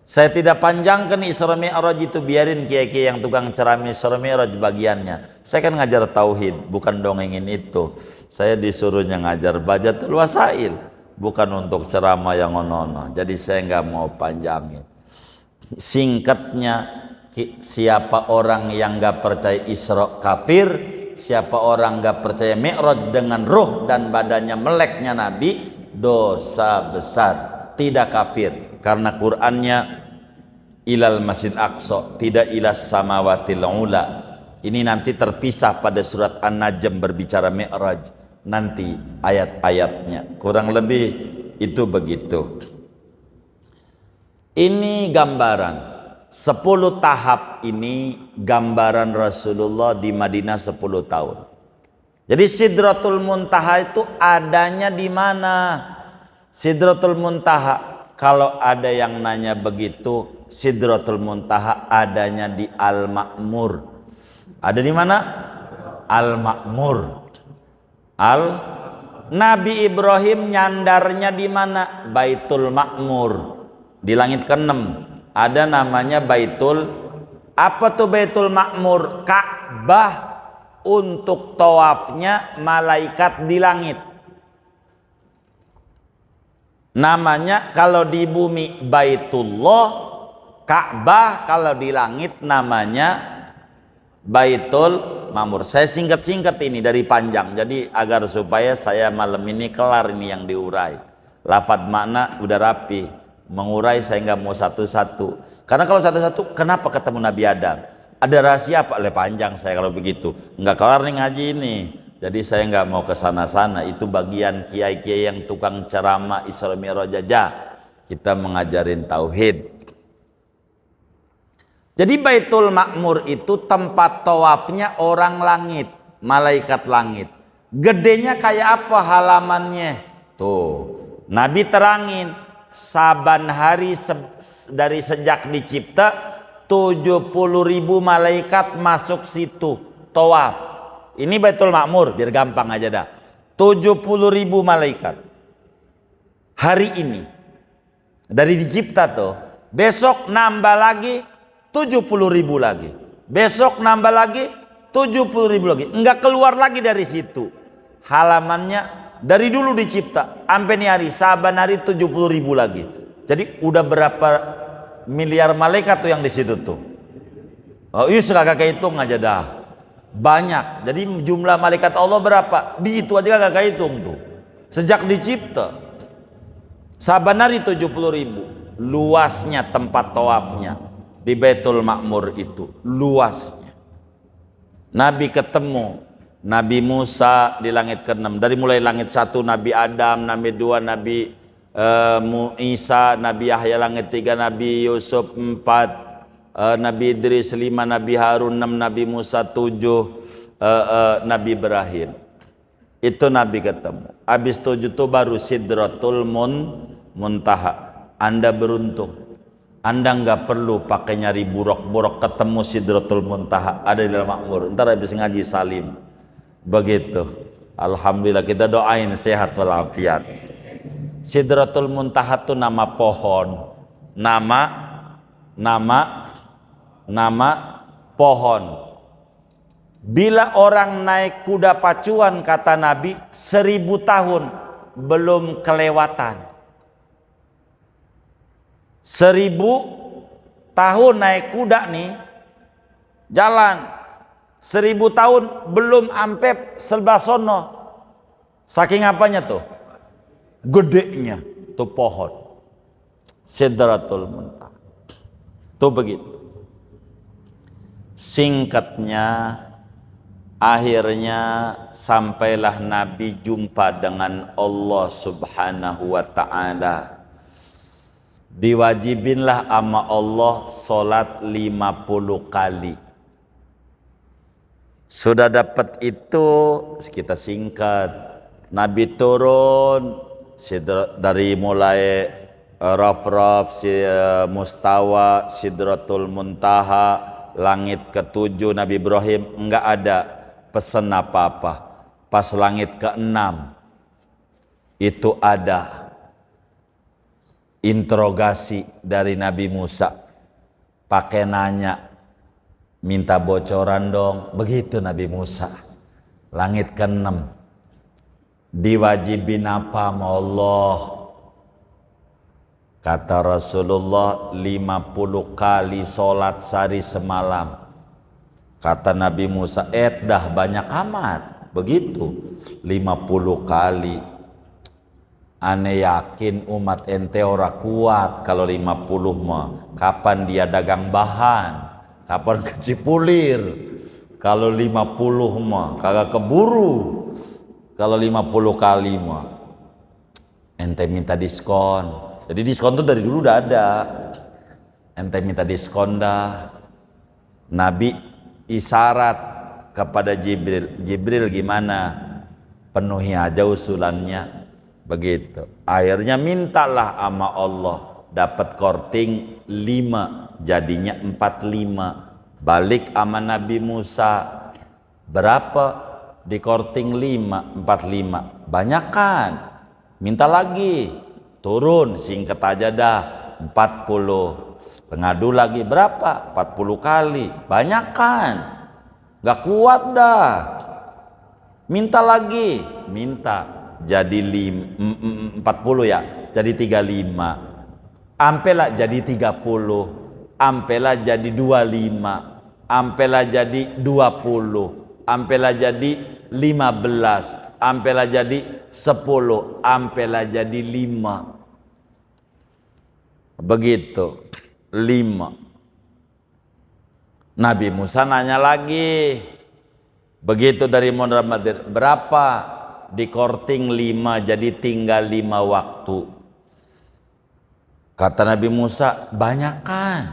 Saya tidak panjangkan Isra Mi'raj itu, biarin kiai-kiai yang tukang ceramah Isra Mi'raj bagiannya. Saya kan ngajar tauhid, bukan dongengin itu. Saya disuruhnya ngajar bajatul wasail, bukan untuk ceramah yang ono-ono. Jadi saya nggak mau panjangin. Singkatnya, siapa orang yang nggak percaya Isra kafir, siapa orang nggak percaya Mi'raj dengan ruh dan badannya meleknya Nabi, dosa besar. Tidak kafir, karena Qur'annya ilal masjid aqsa, tidak ilas samawatil ula. Ini nanti terpisah pada surat An-Najm berbicara Mi'raj. Nanti ayat-ayatnya kurang lebih itu begitu. Ini gambaran 10 tahap, ini gambaran Rasulullah di Madinah 10 tahun. Jadi Sidratul Muntaha itu adanya di mana? Sidratul Muntaha, kalau ada yang nanya begitu, Sidratul Muntaha adanya di Al-Ma'mur. Ada di mana? Al-Ma'mur. Al Nabi Ibrahim nyandarnya di mana? Baitul Ma'mur, di langit ke-6. Ada namanya Baitul, apa tuh Baitul Ma'mur? Ka'bah. Untuk tawafnya malaikat di langit. Namanya kalau di bumi Baitullah, Ka'bah, kalau di langit namanya Baitul Ma'mur. Saya singkat-singkat ini dari panjang, jadi agar supaya saya malam ini kelar ini yang diurai. Lafadz makna udah rapi, mengurai saya nggak mau satu-satu. Karena kalau satu-satu, kenapa ketemu Nabi Adam? Ada rahasia apa? Panjang saya kalau begitu, nggak kelar nih ngaji ini. Jadi saya nggak mau ke sana-sana. Itu bagian kiai-kiai yang tukang ceramah Isra Mi'raj aja. Kita mengajarin tauhid. Jadi Baitul Ma'mur itu tempat tawafnya orang langit, malaikat langit. Gedenya kayak apa halamannya? Tuh, Nabi terangin, saban hari dari sejak dicipta 70.000 malaikat masuk situ tawaf. Ini Baitul Ma'mur, biar gampang aja dah. 70.000 malaikat hari ini dari dicipta tuh. Besok nambah lagi 70.000 lagi. Besok nambah lagi 70.000 lagi. Enggak keluar lagi dari situ. Halamannya dari dulu dicipta sampai nih hari, saban hari 70.000 lagi. Jadi udah berapa miliar malaikat tuh yang di situ tuh. Oh iya, kagak kehitung aja dah. Banyak. Jadi jumlah malaikat Allah berapa? Di itu aja kagak kehitung tuh. Sejak dicipta. Saban hari 70.000. Luasnya tempat tawafnya di Baitul Ma'mur itu, luasnya. Nabi ketemu Nabi Musa di langit ke-6. Dari mulai langit 1 Nabi Adam, Nabi 2 Nabi Isa, Nabi Yahya langit 3, Nabi Yusuf 4, Nabi Idris 5, Nabi Harun 6, Nabi Musa 7, Nabi Ibrahim. Itu Nabi ketemu. Habis 7 itu baru Sidratul Muntaha. Anda beruntung. Anda nggak perlu pakai nyari buruk-buruk, ketemu Sidratul Muntaha, ada di dalam Makmur. Ntar habis ngaji salim. Begitu. Alhamdulillah, kita doain sehat walafiat. Sidratul Muntaha itu nama pohon, nama pohon. Bila orang naik kuda pacuan, kata Nabi, 1000 tahun belum kelewatan. 1000 tahun naik kuda nih, jalan 1000 tahun belum ampe selbasono. Saking apanya tuh? Gedenya tuh pohon Sidratul Muntaha. Tuh begitu. Singkatnya, akhirnya sampailah Nabi jumpa dengan Allah Subhanahu wa ta'ala. Diwajibinlah sama Allah sholat 50 kali. Sudah dapat itu, kita singkat. Nabi turun dari mulai Raf-Raf, Mustawa, Sidratul Muntaha, langit ke-7 Nabi Ibrahim, enggak ada pesan apa-apa. Pas langit ke-6 itu ada interogasi dari Nabi Musa, pakai nanya, minta bocoran dong. Begitu Nabi Musa. Langit ke-6 diwajibin apa sama Allah? Kata Rasulullah, 50 kali sholat sehari semalam. Kata Nabi Musa, dah banyak amat. Begitu 50 kali. Ane yakin umat ente ora kuat kalau 50 mah. Kapan dia dagang bahan? Kapan kecipulir? Kalau 50 mah kagak keburu. Kalau 50 kali mah ente minta diskon. Jadi diskon tuh dari dulu udah ada. Ente minta diskon dah. Nabi isyarat kepada Jibril. Jibril gimana? Penuhi aja usulannya. Begitu. Akhirnya mintalah sama Allah. Dapat korting 5. Jadinya 45. Balik sama Nabi Musa. Berapa? di korting 5, 45. Banyak kan? Minta lagi. Turun, singkat aja dah, 40. Pengadu lagi berapa? 40 kali. Banyak kan? Gak kuat dah. Minta lagi. Minta. Jadi 40 ya. Jadi 35. Ampelah jadi 30. Ampelah jadi 25. Ampelah jadi 20. Ampelah jadi 15. Ampelah jadi 10. Ampelah jadi 5. Begitu. 5. Nabi Musa nanya lagi. Begitu dari Muhammad, berapa? Di korting 5, jadi tinggal 5 waktu. Kata Nabi Musa, banyak kan?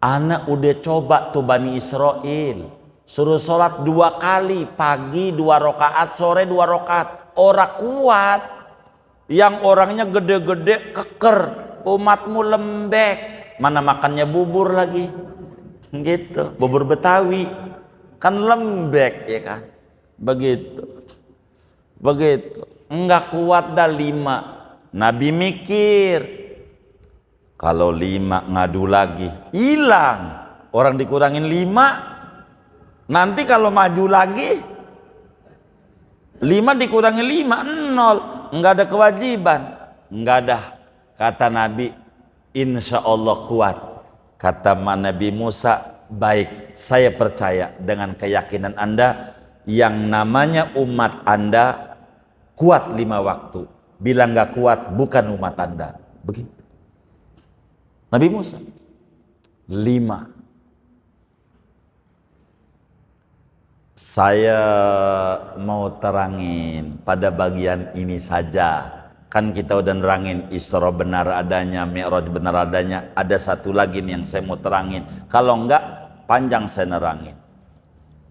Anak udah coba tuh Bani Israel, suruh sholat 2 kali, pagi 2 rakaat, sore 2 rakaat. Orang kuat, yang orangnya gede-gede keker, umatmu lembek, mana makannya bubur lagi, gitu, bubur Betawi, kan lembek ya kan, begitu, enggak kuat dah 5. Nabi mikir, kalau 5 ngadu lagi, hilang. Orang dikurangin 5, nanti kalau maju lagi, 5 dikurangin 5, 0. Enggak ada kewajiban. Enggak ada. Kata Nabi, insya Allah kuat. Kata Nabi Musa, baik, saya percaya dengan keyakinan Anda. Yang namanya umat Anda kuat 5 waktu. Bila enggak kuat, bukan umat Anda. Begitu. Nabi Musa 5. Saya mau terangin pada bagian ini saja. Kan kita udah nerangin Isra benar adanya, Mi'raj benar adanya. Ada satu lagi nih yang saya mau terangin. Kalau enggak, panjang saya nerangin.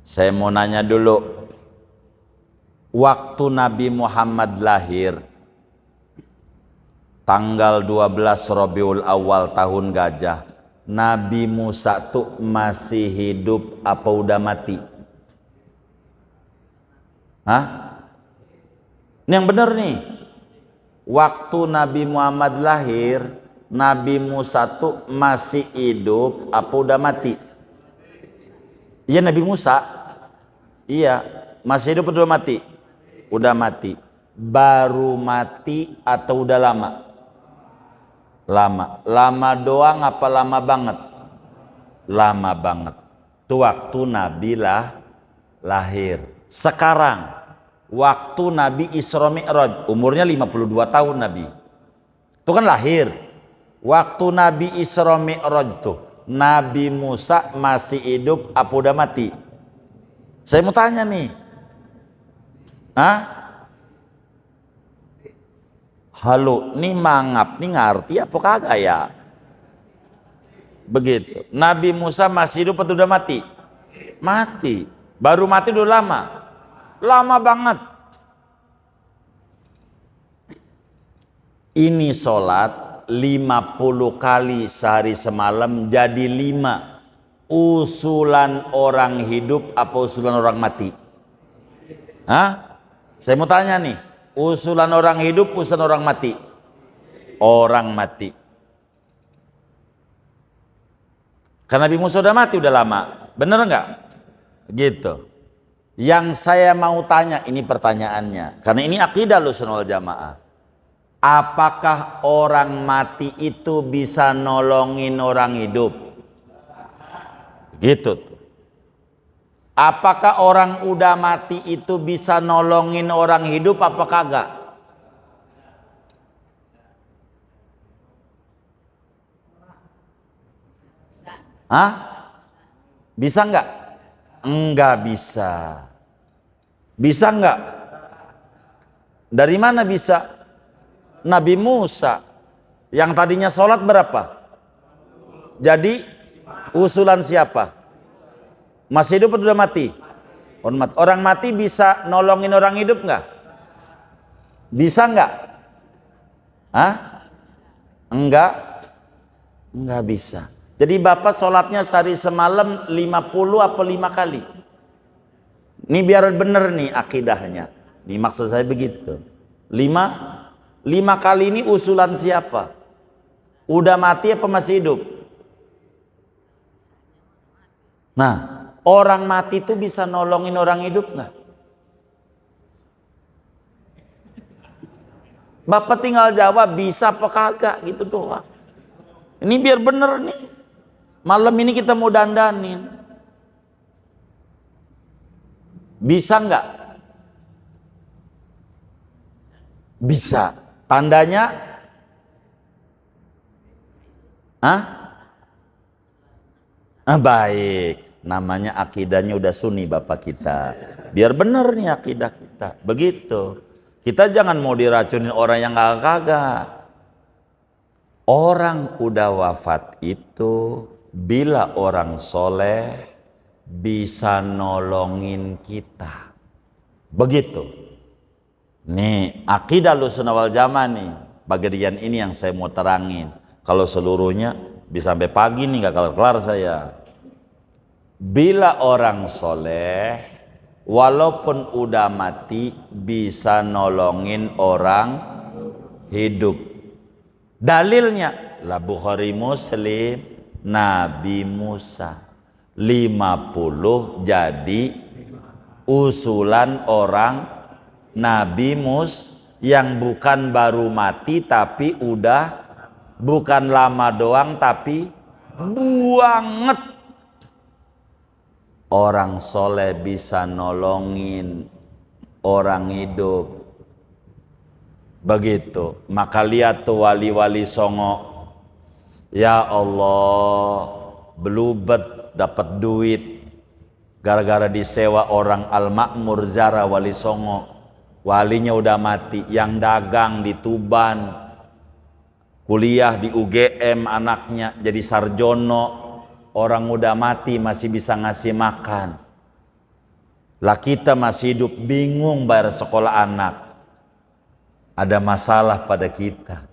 Saya mau nanya dulu. Waktu Nabi Muhammad lahir, tanggal 12 Rabiul Awal tahun gajah, Nabi Musa tuh masih hidup apa udah mati? Hah? Ini yang benar nih. Waktu Nabi Muhammad lahir, Nabi Musa tuh masih hidup apa udah mati? Iya Nabi Musa. Iya, masih hidup atau udah mati? Udah mati. Baru mati atau udah lama? Lama. Lama doang apa lama banget? Lama banget. Itu waktu Nabi lahir. Sekarang waktu Nabi Isra Mi'raj, umurnya 52 tahun Nabi. Itu kan lahir. Waktu Nabi Isra Mi'raj tuh, Nabi Musa masih hidup apa udah mati? Saya mau tanya nih. Hah? Halo, nih mangap, nih ngerti apa kagak ya? Begitu. Nabi Musa masih hidup atau udah mati? Mati. Baru mati udah lama? Lama banget. Ini sholat 50 kali sehari semalam jadi 5. Usulan orang hidup apa usulan orang mati? Hah? Saya mau tanya nih. Usulan orang hidup, usulan orang mati? Orang mati. Karena Nabi Musa udah mati udah lama. Bener nggak? Gitu. Yang saya mau tanya, ini pertanyaannya. Karena ini akidah Ahlussunnah wal Jamaah. Apakah orang mati itu bisa nolongin orang hidup? Gitu. Apakah orang udah mati itu bisa nolongin orang hidup apa kagak? Hah? Bisa nggak? Enggak bisa. Bisa nggak? Dari mana bisa? Nabi Musa yang tadinya sholat berapa? Jadi usulan siapa? Masih hidup atau udah mati? Orang mati bisa nolongin orang hidup nggak? Bisa nggak? Hah? Enggak bisa. Jadi bapak sholatnya sehari semalam 50 apa 5 kali? Ini biar bener nih akidahnya. Ini maksud saya begitu. Lima kali ini usulan siapa? Udah mati apa masih hidup? Nah, orang mati itu bisa nolongin orang hidup nggak? Bapak tinggal jawab bisa apa kagak gitu doang. Ini biar bener nih. Malam ini kita mau dandanin. Bisa nggak? Bisa. Tandanya? Baik. Namanya akidahnya udah sunni Bapak kita. Biar bener nih akidah kita. Begitu. Kita jangan mau diracunin orang yang kagak. Orang udah wafat itu bila orang soleh bisa nolongin kita. Begitu. Nih akidah Ahlussunnah wal Jamaah nih. Bagian ini yang saya mau terangin. Kalau seluruhnya bisa sampai pagi nih gak kelar-kelar saya. Bila orang soleh walaupun udah mati bisa nolongin orang hidup. Dalilnya la Bukhari Muslim, Nabi Musa 50 jadi usulan orang Nabi Musa yang bukan baru mati tapi udah bukan lama doang tapi banget. Orang soleh bisa nolongin orang hidup. Begitu. Maka lihat tuh wali-wali songo. Ya Allah, belubet dapat duit gara-gara disewa orang Al-Makmur Zara wali songo. Walinya udah mati. Yang dagang di Tuban, kuliah di UGM anaknya jadi sarjono. Orang udah mati masih bisa ngasih makan. Lah kita masih hidup bingung bayar sekolah anak. Ada masalah pada kita.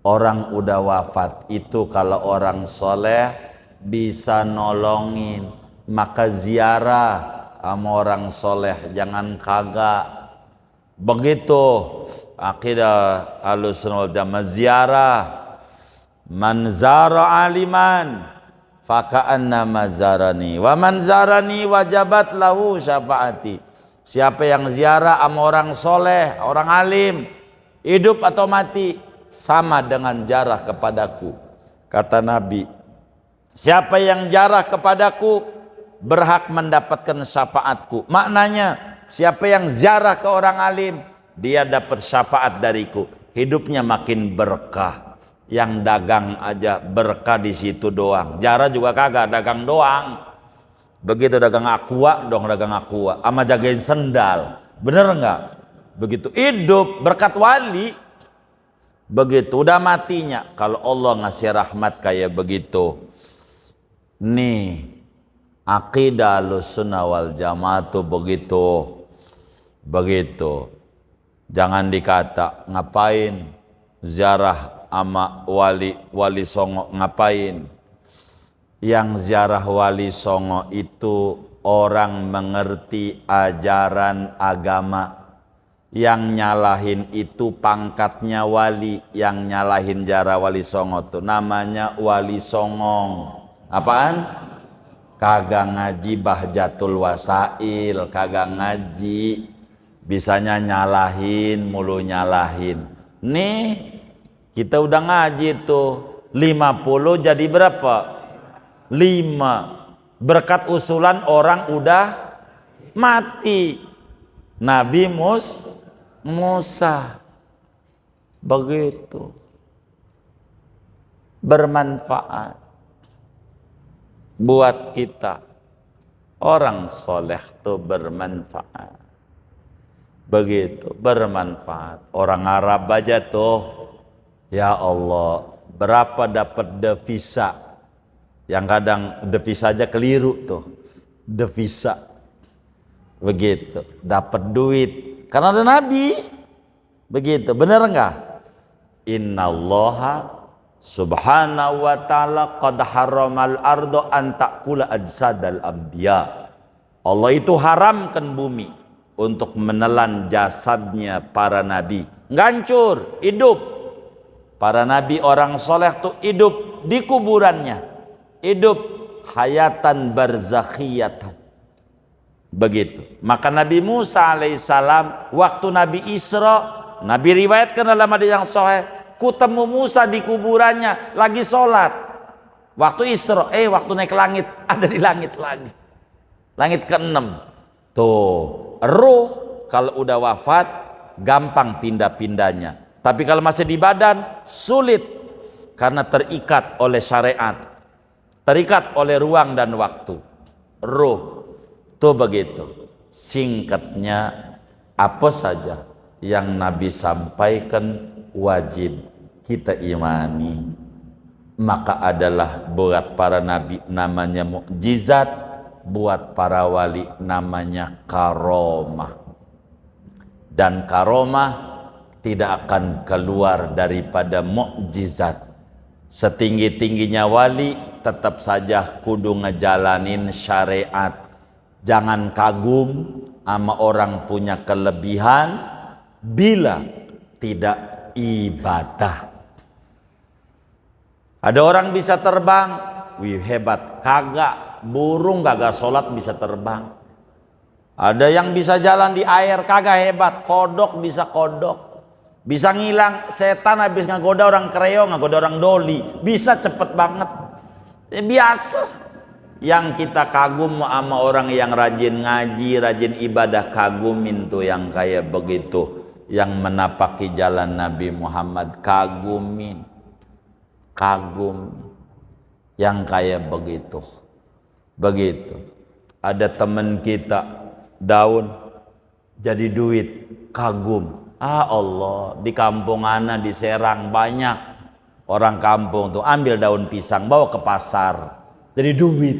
Orang udah wafat itu kalau orang soleh bisa nolongin. Maka ziarah sama orang soleh, jangan kagak. Begitu akidah Ahlussunnah wal Jamaah ziarah. Man zara aliman faka'annama zarani wa man zarani wajabat lahu syafaati. Siapa yang ziarah sama orang soleh, orang alim, hidup atau mati, sama dengan jarah kepadaku. Kata Nabi, siapa yang jarah kepadaku berhak mendapatkan syafaatku. Maknanya siapa yang ziarah ke orang alim, dia dapat syafaat dariku. Hidupnya makin berkah. Yang dagang aja berkah di situ doang. Jarah juga kagak, dagang doang. Begitu dagang aqua dong, dagang aqua sama jagain sendal. Bener nggak? Begitu hidup berkat wali. Begitu udah matinya. Kalau Allah ngasih rahmat kayak begitu. Nih akidah Ahlussunnah wal Jamaah tuh begitu. Begitu. Jangan dikata ngapain ziarah ama wali songo, ngapain? Yang ziarah wali songo itu orang mengerti ajaran agama. Yang nyalahin itu pangkatnya wali. Yang nyalahin ziarah wali songo tuh namanya wali songong. Apaan? Kagak ngaji Bahjatul Wasail, kagak ngaji, bisanya nyalahin mulu nyalahin. Nih kita udah ngaji tuh 50 jadi berapa? 5. Berkat usulan orang udah mati. Nabi Musa. Begitu. Bermanfaat buat kita. Orang soleh tuh bermanfaat. Begitu, bermanfaat. Orang Arab aja tuh, ya Allah, berapa dapat devisa? Yang kadang devisa aja keliru tuh. Devisa. Begitu, dapat duit. Karena ada Nabi. Begitu, benar enggak? Innallaha subhanahu wa ta'ala qad haramal ardo an ta'kula ajsadal anbiya. Allah itu haramkan bumi untuk menelan jasadnya para nabi. Ngancur, hidup. Para nabi orang soleh tuh hidup di kuburannya. Hidup hayatan barzakhiyatan. Begitu. Maka Nabi Musa alaihissalam waktu Nabi Isra, Nabi riwayatkan dalam hadis yang sahih, kutemu Musa di kuburannya lagi sholat. Waktu Isra, waktu naik langit, ada di langit lagi. Langit ke-6. Tuh, ruh kalau udah wafat gampang pindah-pindahnya. Tapi kalau masih di badan sulit karena terikat oleh syariat. Terikat oleh ruang dan waktu. Ruh tuh begitu. Singkatnya, apa saja yang Nabi sampaikan wajib kita imani. Maka adalah buat para nabi namanya mukjizat, buat para wali namanya karomah. Dan karomah tidak akan keluar daripada mukjizat. Setinggi-tingginya wali tetap saja kudu ngejalanin syariat. Jangan kagum sama orang punya kelebihan bila tidak ibadah. Ada orang bisa terbang, wih hebat. Kagak, burung kagak sholat bisa terbang. Ada yang bisa jalan di air, kagak hebat. Kodok bisa kodok. Bisa ngilang, setan habis ngagoda orang kreo, ngagoda orang doli. Bisa cepet banget. Biasa. Yang kita kagum sama orang yang rajin ngaji, rajin ibadah, kagumin tuh yang kayak begitu. Yang menapaki jalan Nabi Muhammad, kagumin. Kagum. Yang kayak begitu. Begitu. Ada teman kita, daun jadi duit, kagum. Allah, di kampung ana di Serang banyak orang kampung tuh ambil daun pisang bawa ke pasar jadi duit.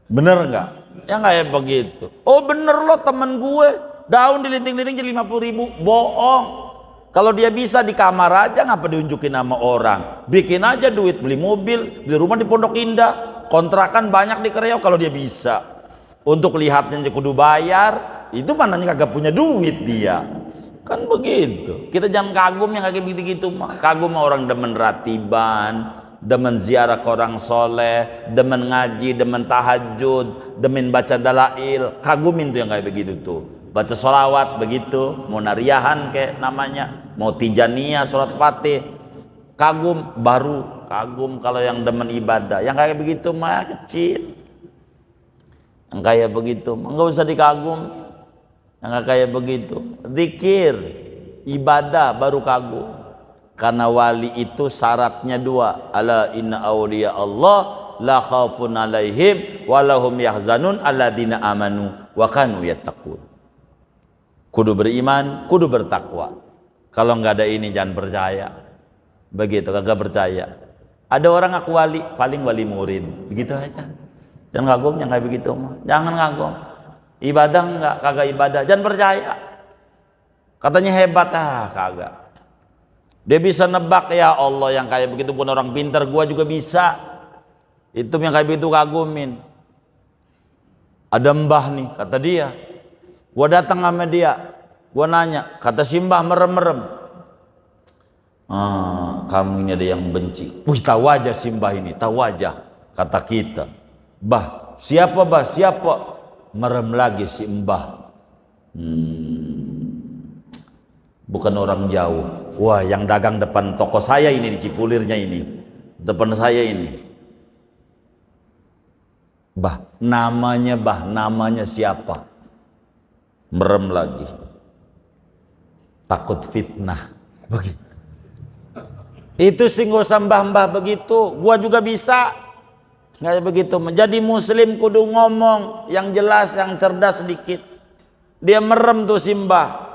Bener nggak? Ya kayak begitu. Oh bener loh temen gue, daun dilinting-linting jadi 50.000. Bohong. Kalau dia bisa di kamar aja ngapa diunjukin sama orang? Bikin aja duit, beli mobil, beli rumah di Pondok Indah, kontrakan banyak di Kreo kalau dia bisa. Untuk lihatnya kudu bayar. Itu mananya kagak punya duit dia. Kan begitu. Kita jangan kagum yang kayak begitu-gitu mah. Kagum orang demen ratiban, demen ziarah ke orang soleh, demen ngaji, demen tahajud, demen baca dalail. Kagumin tuh yang kayak begitu tuh. Baca sholawat begitu, mau nariyahan kayak namanya, mau tijaniyah, sholat fatih. Kagum baru, kagum kalau yang demen ibadah. Yang kayak begitu mah kecil. Yang kayak begitu mah nggak usah dikagum. Yang kayak begitu, zikir, ibadah baru kagum. Karena wali itu syaratnya dua. Ala inna awliya Allah la khaufun alaihim walahum yahzanun alladzina amanu wa kanu yattaqun. Kudu beriman, kudu bertakwa. Kalau nggak ada ini jangan percaya. Begitu, kagak percaya. Ada orang ngaku wali, paling wali murid. Begitu aja. Jangan kagum yang kayak begitu mah. Jangan kagum. Ibadah enggak, kagak ibadah, jangan percaya. Katanya hebat, kagak. Dia bisa nebak, ya Allah yang kayak begitu pun orang pintar, gua juga bisa. Itu yang kayak begitu kagumin. Ada mbah nih, kata dia. Gua datang sama dia, gua nanya, kata si mbah merem-merem. Kamu ini ada yang benci. Wih, tahu aja si mbah ini, tahu aja. Kata kita, bah, siapa bah, siapa? Merem lagi si mbah. Bukan orang jauh. Wah, yang dagang depan toko saya ini di Cipulirnya ini, depan saya ini. Bah, namanya siapa? Merem lagi. Takut fitnah. Begitu. Itu sih nggak usah mbah-mbah begitu. Gua juga bisa. Nggak begitu. Menjadi muslim kudu ngomong yang jelas, yang cerdas sedikit. Dia merem tuh simbah.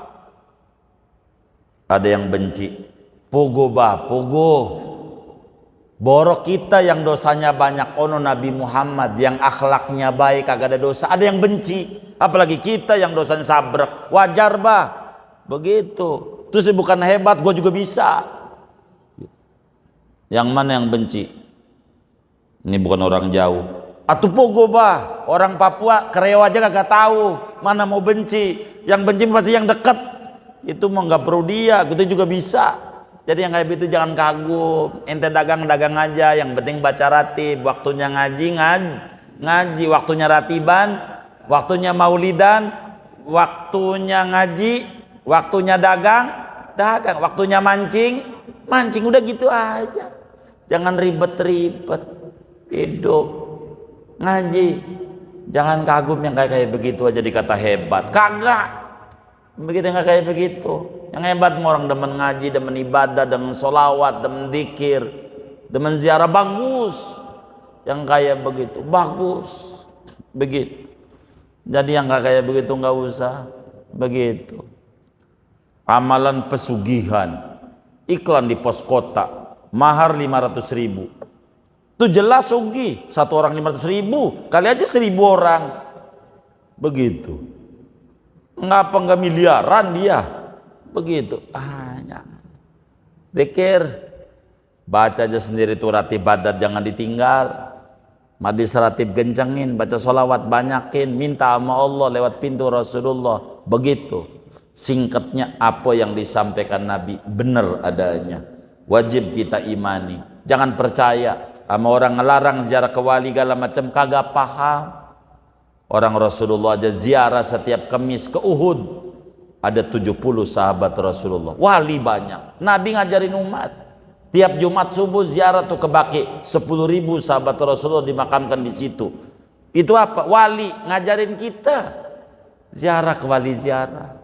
Ada yang benci. Pogo bah, pogo. Borok kita yang dosanya banyak. Ono Nabi Muhammad yang akhlaknya baik, kagak ada dosa. Ada yang benci. Apalagi kita yang dosanya sabrek. Wajar bah. Begitu. Terus bukan hebat, gue juga bisa. Yang mana yang benci? Ini bukan orang jauh. Atuh pogo bah, orang Papua kereo aja kagak tahu, mana mau benci. Yang benci pasti yang deket. Itu mah nggak perlu dia, gitu juga bisa. Jadi yang kayak gitu jangan kagum. Ente dagang aja, yang penting baca ratib. Waktunya ngaji, ngaji. Waktunya ratiban, waktunya maulidan, waktunya ngaji, waktunya dagang. Waktunya mancing. Udah gitu aja. Jangan ribet-ribet. Hidup ngaji, jangan kagum yang kayak begitu aja dikata hebat. Kagak begitu, nggak kayak begitu. Yang hebat mau orang demen ngaji, demen ibadah, demen solawat, demen dikir, demen ziarah, bagus. Yang kayak begitu bagus begitu. Jadi yang nggak kayak begitu nggak usah begitu. Amalan pesugihan, iklan di pos kota, mahar 500.000. Itu jelas sugih, satu orang 500.000, kali aja 1.000 orang, begitu. Ngapa nggak miliaran dia, begitu. Pikir, baca aja sendiri tuh ratib badat, jangan ditinggal. Madis ratib gencengin, baca sholawat banyakin, minta sama Allah lewat pintu Rasulullah, begitu. Singkatnya apa yang disampaikan Nabi benar adanya, wajib kita imani. Jangan percaya sama orang ngelarang ziarah ke wali segala macam, kagak paham. Orang Rasulullah aja ziarah setiap Kamis ke Uhud, ada 70 sahabat Rasulullah, wali banyak. Nabi ngajarin umat tiap Jumat subuh ziarah tuh ke Baqi, 10.000 sahabat Rasulullah dimakamkan di situ. Itu apa? Wali ngajarin kita ziarah ke wali, ziarah.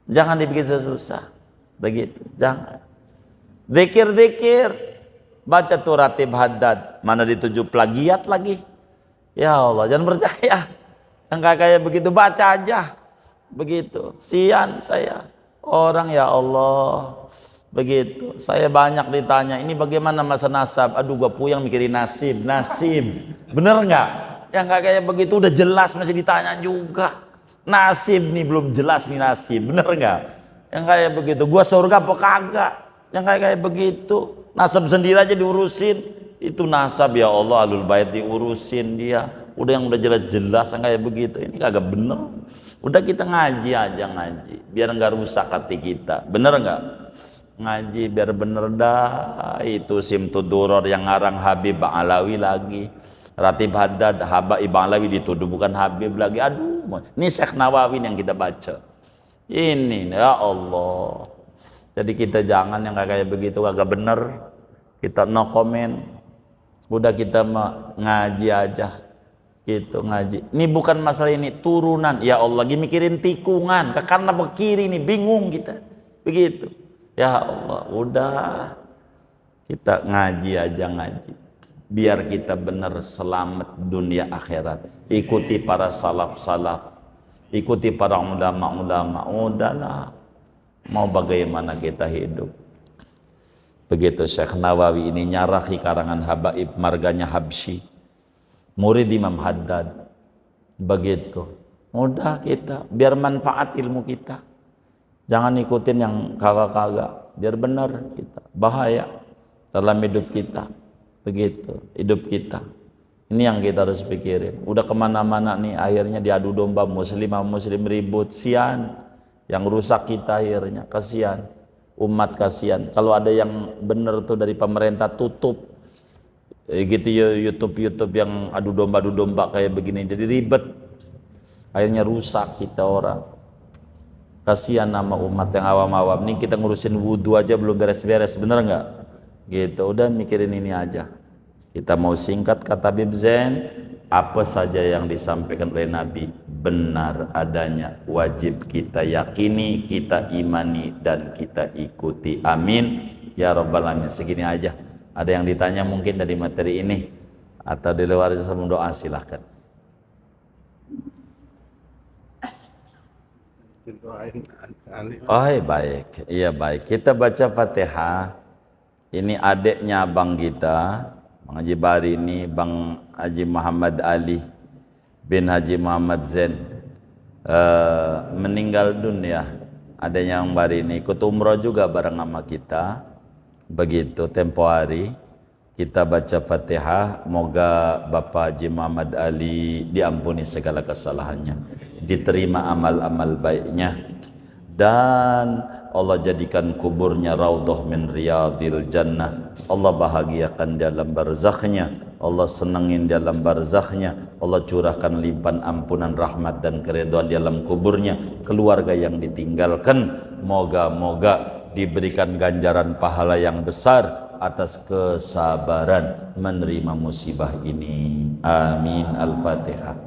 Jangan dibikin susah begitu, jangan. Zikir, baca tuh ratib haddad, mana dituju plagiat lagi. Ya Allah, jangan percaya yang kayak begitu, baca aja begitu. Sian saya orang, ya Allah, begitu. Saya banyak ditanya, ini bagaimana masa nasab? Aduh, gua puyeng mikirin nasib. Bener nggak? Yang kayak begitu udah jelas masih ditanya juga. Nasib nih belum jelas nih nasib, bener nggak? Yang kayak begitu, gua surga apa kagak? Yang kayak begitu, nasab sendiri aja diurusin. Itu nasab, ya Allah, alul bait diurusin dia. Udah yang udah jelas-jelas yang kayak begitu, ini kagak bener. Udah kita ngaji aja, ngaji biar nggak rusak hati kita, bener nggak? Ngaji biar bener dah. Itu Simtuduror yang ngarang Habib Alawi lagi, ratib haddad Habib Alawi dituduh bukan Habib lagi. Aduh, ini Syekh Nawawi yang kita baca ini, ya Allah. Jadi kita jangan yang kayak begitu, kagak bener. Kita no comment. Udah kita ngaji aja. Gitu, ngaji. Ini bukan masalah ini turunan. Ya Allah, lagi mikirin tikungan ke kanan ke kiri nih, bingung kita. Begitu. Ya Allah, udah kita ngaji aja, ngaji. Biar kita benar selamat dunia akhirat. Ikuti para salaf-salaf. Ikuti para ulama-ulama. Udahlah. Mau bagaimana kita hidup. Begitu Syekh Nawawi ini nyarahi karangan Habaib marganya Habsyi, murid Imam Haddad. Begitu. Udah kita biar manfaat ilmu kita. Jangan ikutin yang kagak-kagak. Biar benar kita. Bahaya dalam hidup kita. Begitu hidup kita. Ini yang kita harus pikirin. Udah kemana-mana nih akhirnya diadu domba muslim sama muslim ribut. Sian. Yang rusak kita akhirnya, kasihan umat, kasihan. Kalau ada yang bener tuh dari pemerintah tutup gitu ya, YouTube yang adu domba kayak begini, jadi ribet, akhirnya rusak kita orang. Kasihan nama umat yang awam-awam nih, kita ngurusin wudhu aja belum beres-beres, bener nggak? Gitu, udah mikirin ini aja. Kita mau singkat kata Habib Zain, apa saja yang disampaikan oleh Nabi benar adanya, wajib kita yakini, kita imani, dan kita ikuti. Amin ya rabbal alamin. Segini aja. Ada yang ditanya mungkin dari materi ini atau di luar sebelum doa, silahkan. Oh baik, iya baik. Kita baca Fatihah. Ini adiknya abang kita, Bang Haji Bari ini, Bang Haji Muhammad Ali bin Haji Muhammad Zain, meninggal dunia. Adanya yang Bari ini ikut umroh juga bareng sama kita. Begitu tempo hari Kita baca Fatihah, moga Bapak Haji Muhammad Ali diampuni segala kesalahannya, diterima amal-amal baiknya, dan Allah jadikan kuburnya raudhah min riyadil jannah. Allah bahagiakan dalam barzakhnya, Allah senangin dalam barzakhnya, Allah curahkan limpahan ampunan rahmat dan keridhaan dalam kuburnya. Keluarga yang ditinggalkan moga-moga diberikan ganjaran pahala yang besar atas kesabaran menerima musibah ini. Amin. Al-Fatihah.